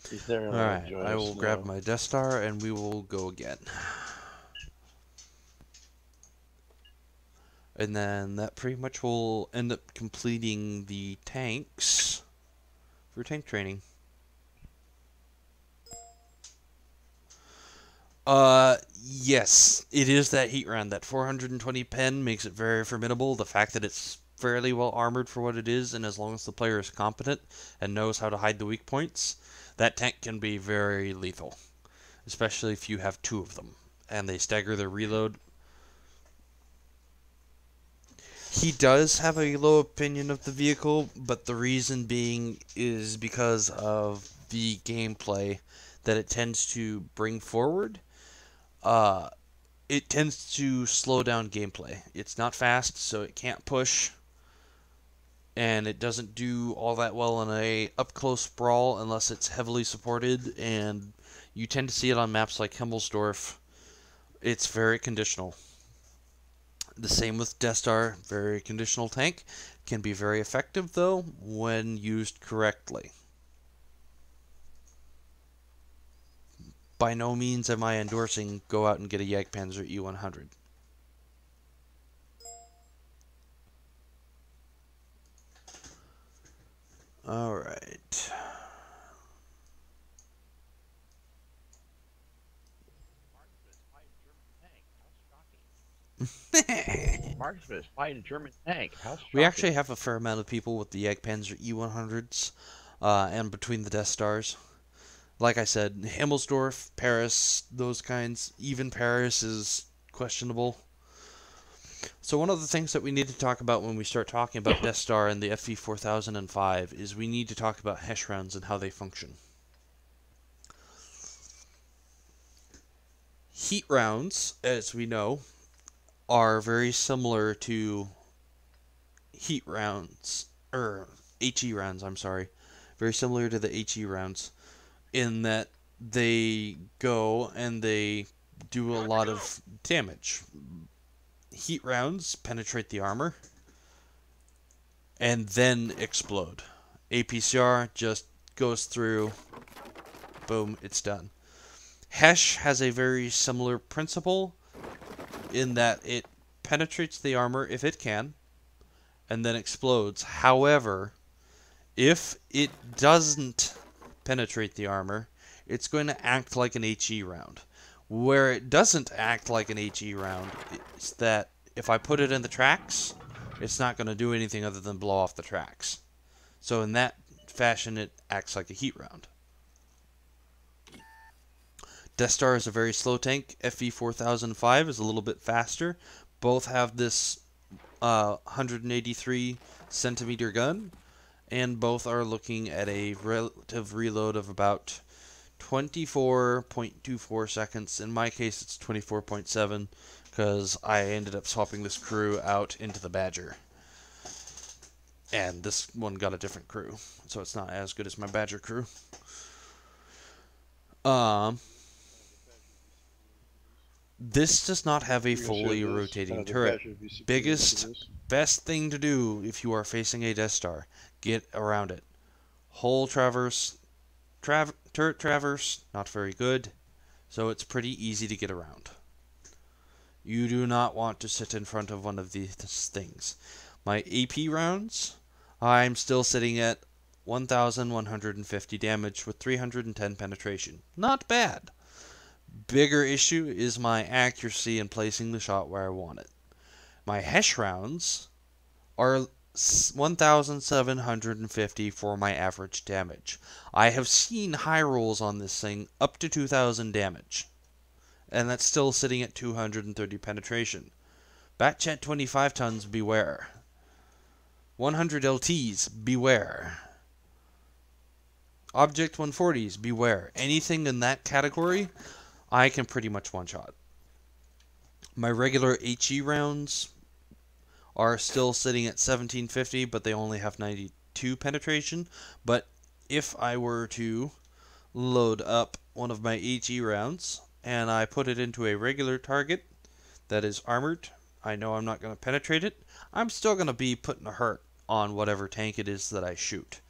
He's there. Alright, I will grab my Death Star and we will go again. And then that pretty much will end up completing the tanks for tank training. Yes, it is that heat round. That 420 pen makes it very formidable. The fact that it's fairly well armored for what it is, and as long as the player is competent and knows how to hide the weak points, that tank can be very lethal. Especially if you have two of them, and they stagger their reload. He does have a low opinion of the vehicle, but the reason being is because of the gameplay that it tends to bring forward, it tends to slow down gameplay. It's not fast, so it can't push, and it doesn't do all that well in a up-close brawl unless it's heavily supported, and you tend to see it on maps like Himmelsdorf. It's very conditional. The same with Death Star, very conditional tank. Can be very effective, though, when used correctly. By no means am I endorsing go out and get a Jagdpanzer E100. Alright. Marksman is fighting a German tank. How shocking. We actually have a fair amount of people with the Jagdpanzer E100s, and between the Death Stars. Like I said, Himmelsdorf, Paris, those kinds. Even Paris is questionable. So one of the things that we need to talk about when we start talking about Death Star and the FV4005 is we need to talk about Hesh rounds and how they function. Heat rounds, as we know, are very similar to heat rounds, or HE rounds, I'm sorry. Very similar to the HE rounds in that they go and they do a lot of damage. Heat rounds penetrate the armor and then explode. APCR just goes through, boom, it's done. Hesh has a very similar principle in that it penetrates the armor if it can and then explodes. However, if it doesn't penetrate the armor, it's going to act like an HE round. Where it doesn't act like an HE round is that if I put it in the tracks, it's not going to do anything other than blow off the tracks. So in that fashion, it acts like a heat round. Death Star is a very slow tank. FV4005 is a little bit faster. Both have this 183 centimeter gun, and both are looking at a relative reload of about 24.24 seconds. In my case, it's 24.7 because I ended up swapping this crew out into the Badger. And this one got a different crew, so it's not as good as my Badger crew. This does not have a fully rotating turret. Best thing to do if you are facing a Death Star, get around it. Hull traverse, turret traverse, not very good, so it's pretty easy to get around. You do not want to sit in front of one of these things. My AP rounds, I'm still sitting at 1,150 damage with 310 penetration. Not bad. Bigger issue is my accuracy in placing the shot where I want it. My Hesh rounds are 1,750 for my average damage. I have seen high rolls on this thing up to 2,000 damage, and that's still sitting at 230 penetration. Batchat 25 tons, beware. 100 LTs, beware. Object 140s, beware. Anything in that category, I can pretty much one-shot. My regular HE rounds are still sitting at 1750, but they only have 92 penetration. But if I were to load up one of my HE rounds and I put it into a regular target that is armored, I know I'm not going to penetrate it. I'm still going to be putting a hurt on whatever tank it is that I shoot.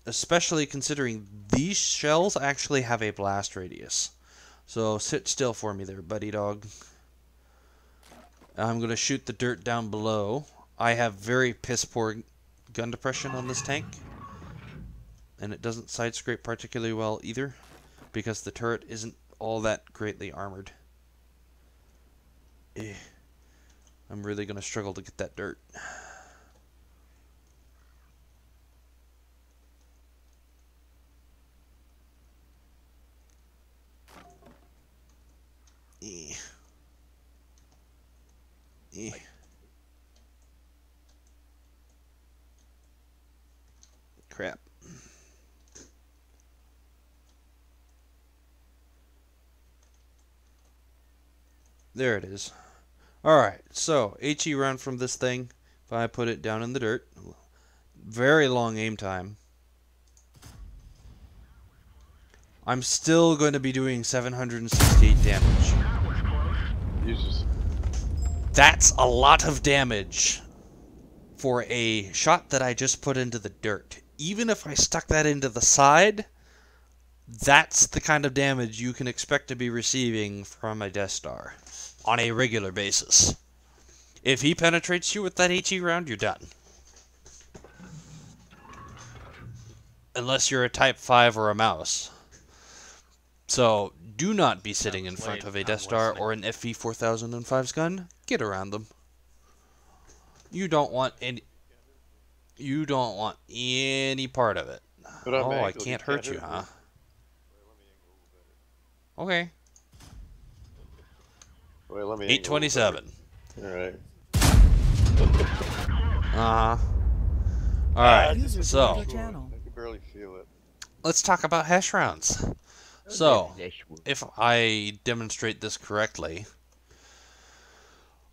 Especially considering these shells actually have a blast radius. So sit still for me there, buddy dog. I'm going to shoot the dirt down below. I have very piss poor gun depression on this tank. And it doesn't side scrape particularly well either, because the turret isn't all that greatly armored. I'm really going to struggle to get that dirt. Crap. There it is. Alright, so HE round from this thing. If I put it down in the dirt, very long aim time. I'm still going to be doing 768 damage. That was close. Jesus. That's a lot of damage for a shot that I just put into the dirt. Even if I stuck that into the side, that's the kind of damage you can expect to be receiving from a Death Star on a regular basis. If he penetrates you with that HE round, you're done. Unless you're a Type 5 or a mouse. So, do not be sitting in front of a Death Star or an FV-4005's gun. Get around them. You don't want any part of it. But I'm Oh, I angled, can't you hurt you, me. huh? Okay. Wait, let me angle a little 827. better. Uh-huh. Alright, User joined so your channel. I can barely feel it. let's talk about hash rounds. So, if I demonstrate this correctly,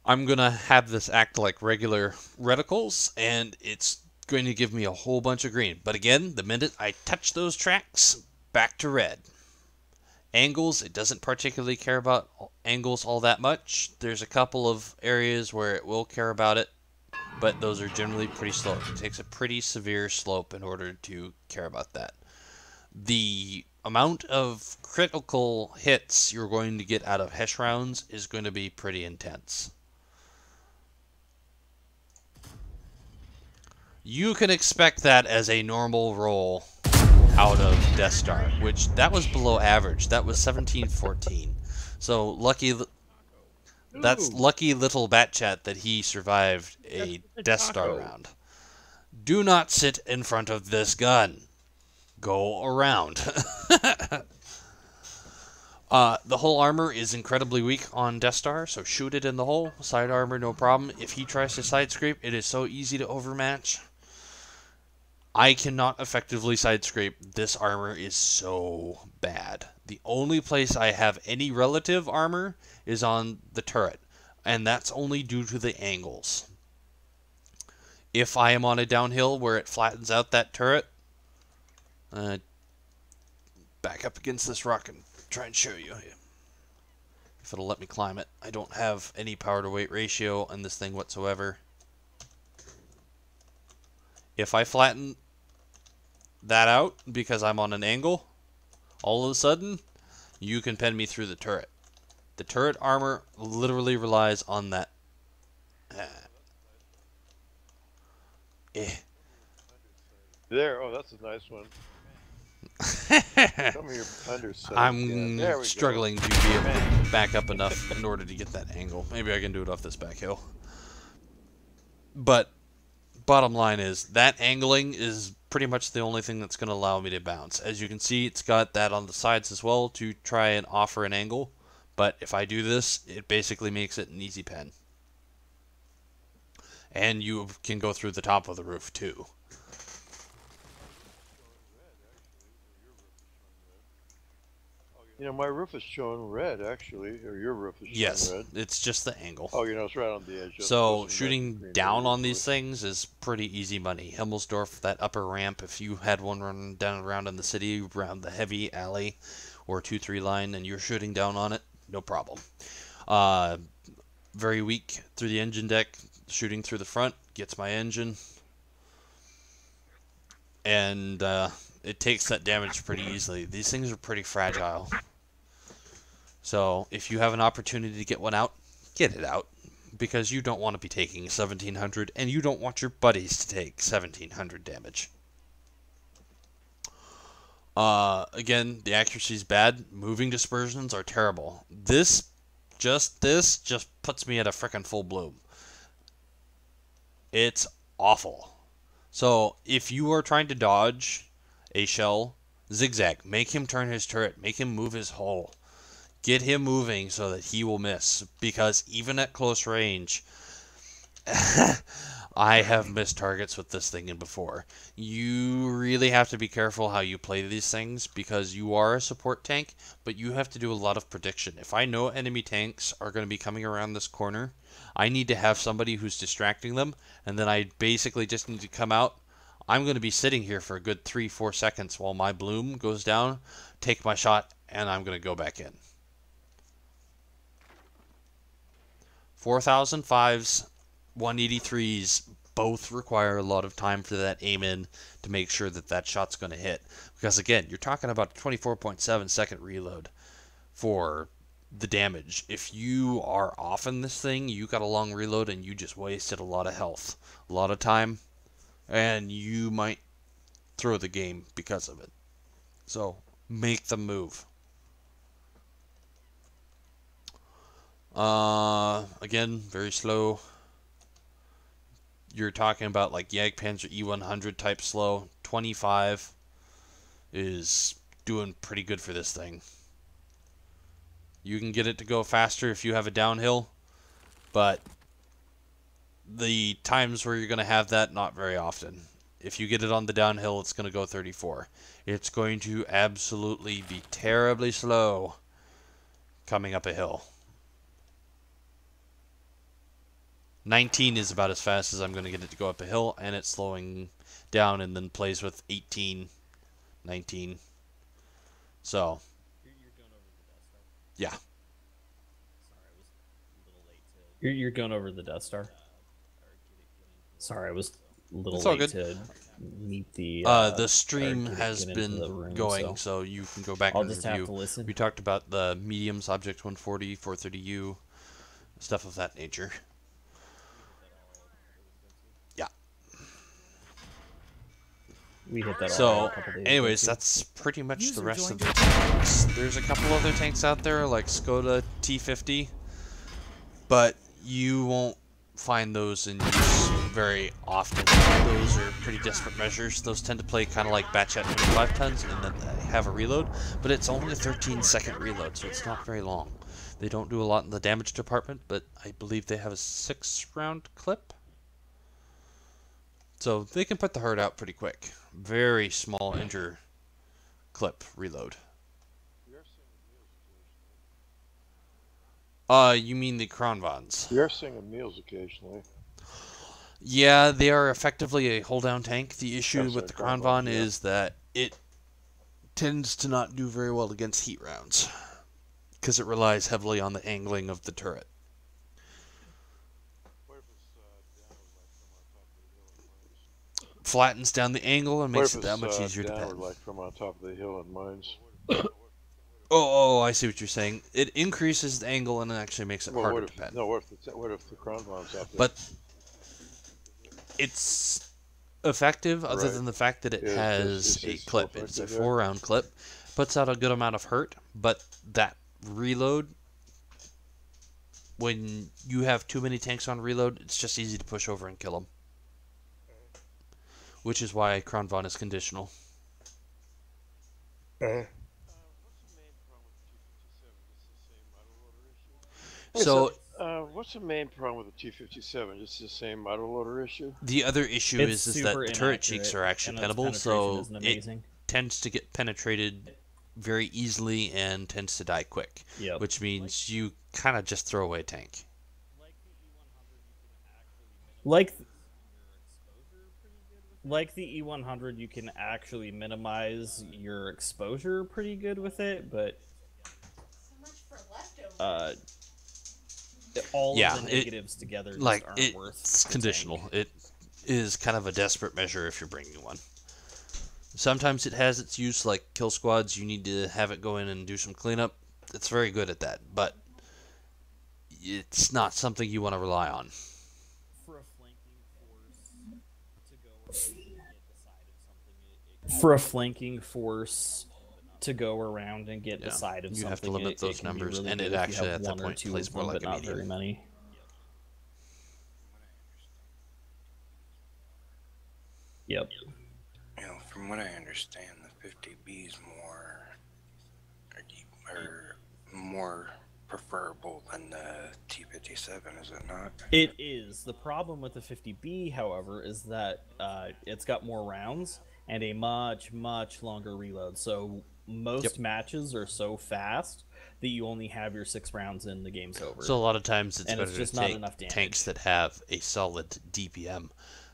I'm going to have this act like regular reticles, and it's going to give me a whole bunch of green. But again, the minute I touch those tracks, back to red. Angles, it doesn't particularly care about angles all that much. There's a couple of areas where it will care about it, but those are generally pretty slow. It takes a pretty severe slope in order to care about that. The amount of critical hits you're going to get out of HESH rounds is going to be pretty intense. You can expect that as a normal roll out of Death Star, which that was below average. That was 1714. So that's lucky little Batchat that he survived a Death Star round. Do not sit in front of this gun. Go around. The hull armor is incredibly weak on Death Star, so shoot it in the hull. Side armor, no problem. If he tries to side scrape, it is so easy to overmatch. I cannot effectively side scrape. This armor is so bad. The only place I have any relative armor is on the turret, and that's only due to the angles. If I am on a downhill where it flattens out that turret, back up against this rock and try and show you if it'll let me climb it. I don't have any power to weight ratio on this thing whatsoever. If I flatten that out because I'm on an angle, all of a sudden you can pen me through the turret. The turret armor literally relies on that. There, oh, that's a nice one. Come here, underside. I'm There we struggling to be able to back up enough in order to get that angle. Maybe I can do it off this back hill. But bottom line is that angling is pretty much the only thing that's going to allow me to bounce. As you can see, it's got that on the sides as well to try and offer an angle. But if I do this, it basically makes it an easy pen. And you can go through the top of the roof too. You know, my roof is showing red, actually, or your roof is showing Yes, red. it's just the angle. Oh, you know, it's right on the edge. So shooting down on these things is pretty easy money. Himmelsdorf, that upper ramp, if you had one running down around in the city, around the heavy alley or 2-3 line, and you're shooting down on it, no problem. Very weak through the engine deck, shooting through the front, gets my engine. And it takes that damage pretty easily. These things are pretty fragile. So if you have an opportunity to get one out, get it out. Because you don't want to be taking 1700, and you don't want your buddies to take 1700 damage. Again, the accuracy is bad. Moving dispersions are terrible. This just puts me at a frickin' full bloom. It's awful. So if you are trying to dodge a shell, zigzag. Make him turn his turret. Make him move his hull. Get him moving so that he will miss. Because even at close range, I have missed targets with this thing in before. You really have to be careful how you play these things because you are a support tank, but you have to do a lot of prediction. If I know enemy tanks are going to be coming around this corner, I need to have somebody who's distracting them, and then I basically just need to come out. I'm going to be sitting here for a good 3-4 seconds while my bloom goes down, take my shot, and I'm going to go back in. 4005s, 183s both require a lot of time for that aim in to make sure that that shot's going to hit. Because again, you're talking about a 24.7 second reload for the damage. If you are off in this thing, you got a long reload and you just wasted a lot of health, a lot of time, and you might throw the game because of it. So make the move. Again, very slow. You're talking about like Jagdpanzer E100 type slow. 25 is doing pretty good for this thing. You can get it to go faster if you have a downhill, but the times where you're going to have that, not very often. If you get it on the downhill, it's going to go 34. It's going to absolutely be terribly slow coming up a hill. 19 is about as fast as I'm going to get it to go up a hill, and it's slowing down and then plays with 18, 19. So, yeah. You're going over the Death Star. Sorry, I was a little It's all late good. to meet the. The stream has get into been the room, going, so you can go back I'll and just review. have to listen. We talked about the mediums, Object 140, 430U, stuff of that nature. Yeah. We hit that. So, a couple days anyways, ago, too. that's pretty much the User rest of joined the tanks. There's a couple other tanks out there, like Skoda T50, but you won't find those in use very often. Those are pretty desperate measures. Those tend to play kind of like Batchat 25 tons and then they have a reload, but it's only a 13-second reload, so it's not very long. They don't do a lot in the damage department, but I believe they have a 6-round clip. So they can put the herd out pretty quick. Very small injure clip reload. You mean the Kronvans? We are singing meals occasionally. Yeah, they are effectively a hold-down tank. The issue That's with the right, Kronvan yeah. is that it tends to not do very well against heat rounds because it relies heavily on the angling of the turret. Flattens down the angle and makes it that much easier to downward, pen. like from on top of the hill in mines. Oh, I see what you're saying. It increases the angle and it actually makes it Well, harder what to if pen. no? What if the Kronvan's out there? But it's effective other Right. than the fact that it It's has a just clip. so It's a effective, yeah. 4-round clip. Puts out a good amount of hurt, but that reload, when you have too many tanks on reload, it's just easy to push over and kill them. Which is why Kronvan is conditional. So what's the main problem with the T-57? Just the same autoloader issue? the other issue It's is that super the turret cheeks inaccurate, are actually and its pennable, so penetration isn't it amazing. tends to get penetrated very easily and tends to die quick. Yep. Which means you kind of just throw away a tank. Like the E100, you can actually minimize your exposure pretty good with it, but all Yeah, of the negatives together just Like, aren't worth it's the conditional. tank. It is kind of a desperate measure if you're bringing one. Sometimes it has its use, like kill squads. You need to have it go in and do some cleanup. It's very good at that, but it's not something you want to rely on. For a flanking force to go around and get Yeah, the side of you something, have to limit those it can be numbers, really and good it if you actually have at that one or point two plays of more them, like but a not medium. very many. Yep. You know, from what I understand, the 50B is more preferable than the T-57. 50B7, is it not? It is. The problem with the 50B, however, is that it's got more rounds and a much, much longer reload. So most matches are so fast that you only have your 6 rounds and the game's over. So a lot of times it's And better it's just to not take enough damage. tanks that have a solid DPM.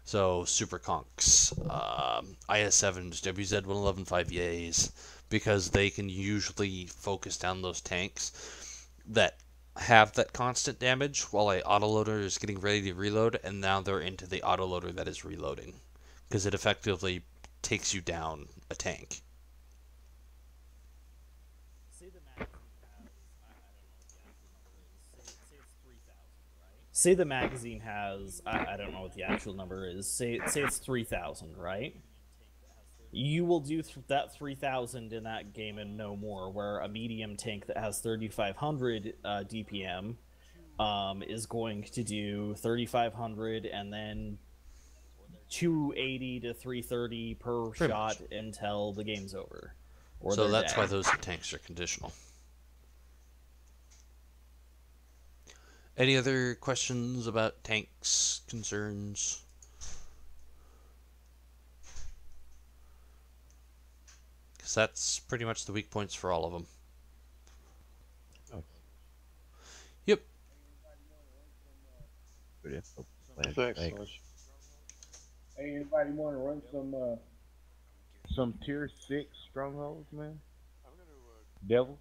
So Super Conks, IS-7s, WZ-111 5EAs, because they can usually focus down those tanks that have that constant damage while a autoloader is getting ready to reload, and now they're into the autoloader that is reloading, because it effectively takes you down a tank. Say the magazine has, I don't know what the actual number is, say it's 3,000, right? You will do that 3,000 in that game and no more, where a medium tank that has 3,500 DPM is going to do 3,500 and then 280 to 330 per Pretty shot much. until the game's over. Or So they're that's dead. why those tanks are conditional. Any other questions about tanks, concerns? Because that's pretty much the weak points for all of them. Oh. Yep. Good info. Plan. Thanks, Thanks. Fletch. Hey, anybody want to run some tier 6 strongholds, man? Devil?